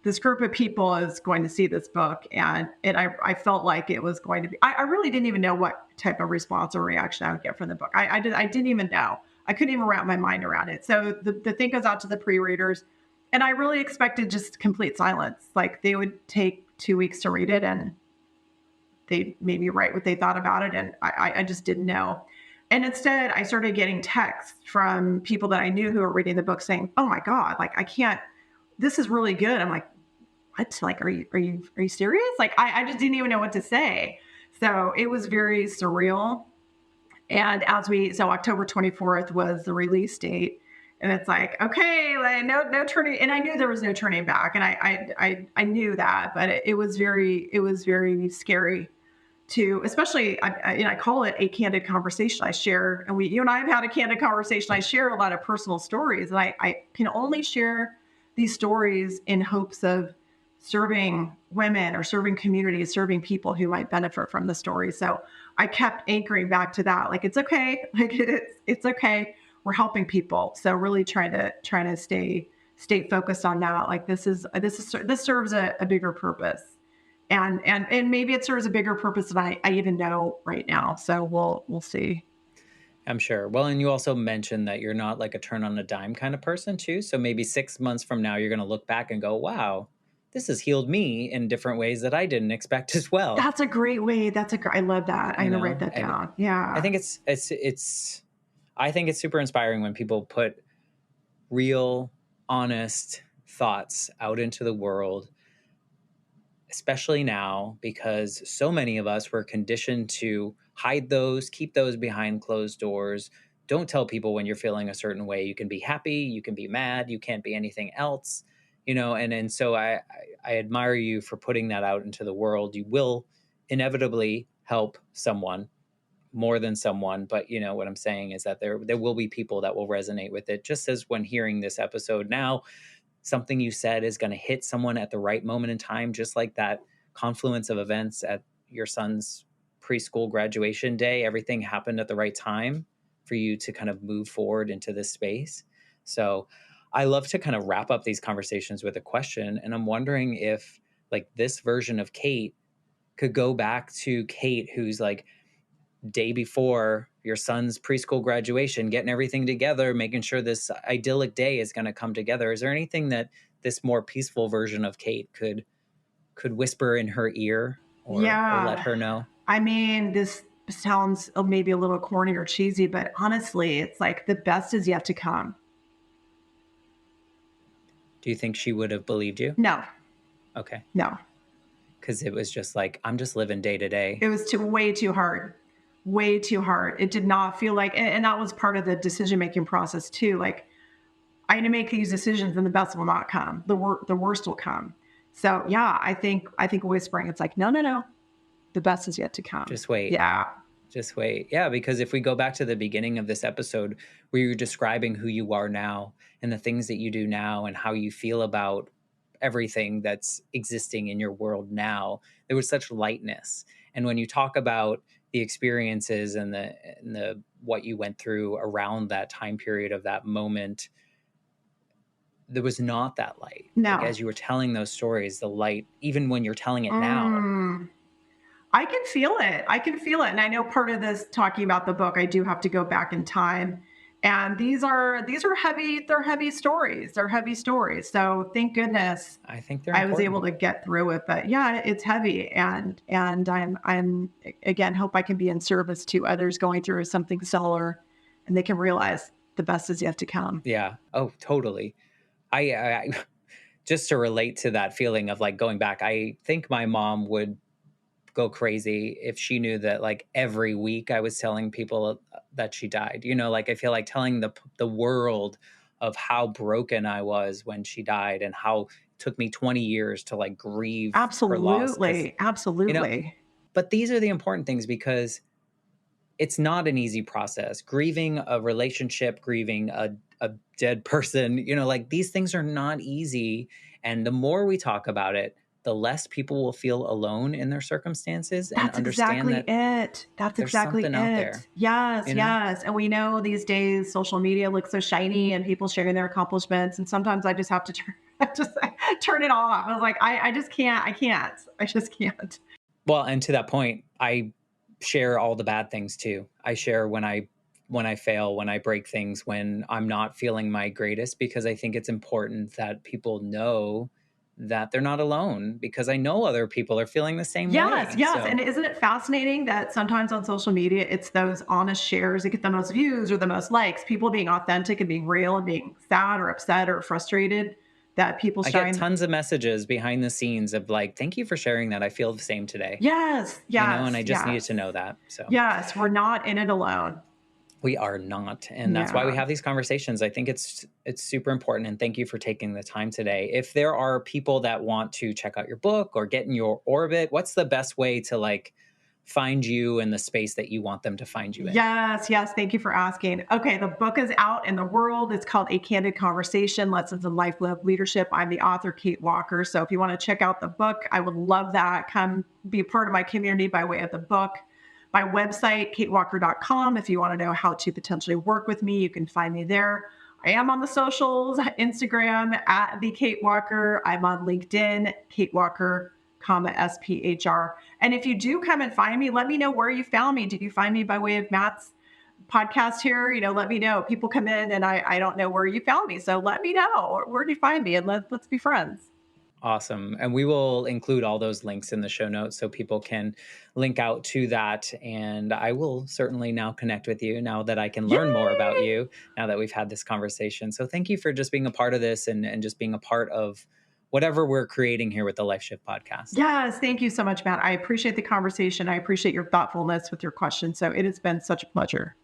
this group of people is going to see this book. And I felt like it was going to be, I really didn't even know what type of response or reaction I would get from the book. I didn't even know. I couldn't even wrap my mind around it. So the thing goes out to the pre-readers. And I really expected just complete silence. Like they would take 2 weeks to read it and they maybe write what they thought about it. And I just didn't know. And instead, I started getting texts from people that I knew who were reading the book saying, "Oh my God, like I can't, this is really good." I'm like, "What? Like, are you serious?" Like I just didn't even know what to say. So it was very surreal. And so October 24th was the release date. And it's like, okay, like no turning, and I knew there was no turning back. And I knew that, but it was very scary to, especially, I call it a candid conversation. I share, and you and I have had a candid conversation. I share a lot of personal stories, and I can only share these stories in hopes of serving women or serving communities, serving people who might benefit from the story. So I kept anchoring back to that. Like, it's okay. Like it's okay. We're helping people. So really trying to stay focused on that. Like this serves a bigger purpose. And maybe it serves a bigger purpose than I even know right now. So we'll see. I'm sure. Well, and you also mentioned that you're not like a turn on a dime kind of person too. So maybe 6 months from now, you're going to look back and go, wow, this has healed me in different ways that I didn't expect as well. That's a great way. I love that. I'm You gonna write know, that and down. I Yeah. think I think it's super inspiring when people put real, honest thoughts out into the world, especially now, because so many of us were conditioned to hide those, keep those behind closed doors. Don't tell people when you're feeling a certain way. You can be happy, you can be mad, you can't be anything else, and so I admire you for putting that out into the world. You will inevitably help someone more than someone, but what I'm saying is that there will be people that will resonate with it, just as when hearing this episode now, something you said is going to hit someone at the right moment in time, just like that confluence of events at your son's preschool graduation day. Everything happened at the right time for you to kind of move forward into this space. So I love to kind of wrap up these conversations with a question. And I'm wondering if, like, this version of Kate could go back to Kate, who's like, day before your son's preschool graduation, getting everything together, making sure this idyllic day is going to come together. Is there anything that this more peaceful version of Kate could whisper in her ear or let Yeah. her know? I mean, this sounds maybe a little corny or cheesy, but honestly, it's like the best is yet to come. Do you think she would have believed you? No, Okay. no. Because it was just like, I'm just living day to day. It was way too hard. Way too hard. It did not feel like, and that was part of the decision making process too. Like, I need to make these decisions, and the best will not come. The worst will come. So yeah, I think whispering. It's like, no, no, no. The best is yet to come. Just wait. Yeah. Just wait. Yeah, because if we go back to the beginning of this episode where you're describing who you are now and the things that you do now and how you feel about everything that's existing in your world now, there was such lightness. And when you talk about the experiences and the what you went through around that time period of that moment, there was not that light. Like, No. as you were telling those stories, the light, even when you're telling it now. Mm. I can feel it. I can feel it. And I know part of this talking about the book, I do have to go back in time. And these are heavy, they're heavy stories. They're heavy stories. So thank goodness I think they're I was able important. to get through it. But yeah, it's heavy. And I'm again hope I can be in service to others going through something similar and they can realize the best is yet to come. Yeah. Oh, totally. I just to relate to that feeling of like going back, I think my mom would go crazy if she knew that like every week I was telling people that she died. Like, I feel like telling the world of how broken I was when she died and how it took me 20 years to like grieve her loss, cuz Absolutely. you know, Absolutely. but these are the important things because it's not an easy process. Grieving a relationship, grieving a dead person, like, these things are not easy. And the more we talk about it, the less people will feel alone in their circumstances and That's understand exactly that it. That's there's exactly something out it. there, Yes, you know? yes. And we know these days social media looks so shiny and people sharing their accomplishments. And sometimes I just have to turn just turn it off. I was like, I just can't. I can't. I just can't. Well, and to that point, I share all the bad things too. I share when I fail, when I break things, when I'm not feeling my greatest, because I think it's important that people know that they're not alone, because I know other people are feeling the same Yes, way. yes. And So, isn't it fascinating that sometimes on social media, it's those honest shares that get the most views or the most likes, people being authentic and being real and being sad or upset or frustrated that people I get shine. tons of messages behind the scenes of like, "Thank you for sharing that. I feel the same today." Yes, And yes, I just needed yes, to know that. So, yes. We're not in it alone. we are not, and that's why we Yeah. have these conversations. I think it's super important, and thank you for taking the time today. If there are people that want to check out your book or get in your orbit, what's the best way to like find you in the space that you want them to find you in? Yes, yes. Thank you for asking. Okay, the book is out in the world. It's called A Candid Conversation Lessons in Life Love Leadership. I'm the author, Kate Walker. So if you want to check out the book, I would love that. Come be a part of my community by way of the book. My website, katewalker.com. If you want to know how to potentially work with me, you can find me there. I am on the socials, Instagram at the Kate Walker. I'm on LinkedIn, Kate Walker comma SPHR. And if you do come and find me, let me know where you found me. Did you find me by way of Matt's podcast here? Let me know. People come in and I don't know where you found me. So let me know, where do you find me, and let's be friends. Awesome. And we will include all those links in the show notes so people can link out to that. And I will certainly now connect with you now that I can learn more about Yay! you, now that we've had this conversation. So thank you for just being a part of this and just being a part of whatever we're creating here with the Life Shift podcast. Yes, thank you so much, Matt. I appreciate the conversation. I appreciate your thoughtfulness with your questions. So it has been such a pleasure.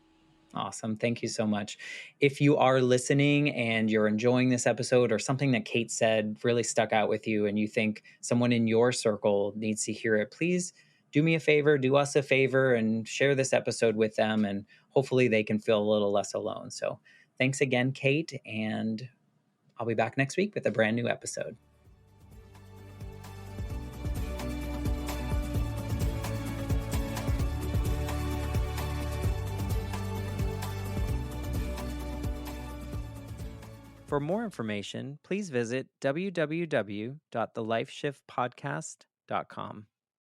Awesome. Thank you so much. If you are listening and you're enjoying this episode, or something that Kate said really stuck out with you and you think someone in your circle needs to hear it, please do me a favor, do us a favor, and share this episode with them. And hopefully they can feel a little less alone. So thanks again, Kate. And I'll be back next week with a brand new episode. For more information, please visit www.thelifeshiftpodcast.com.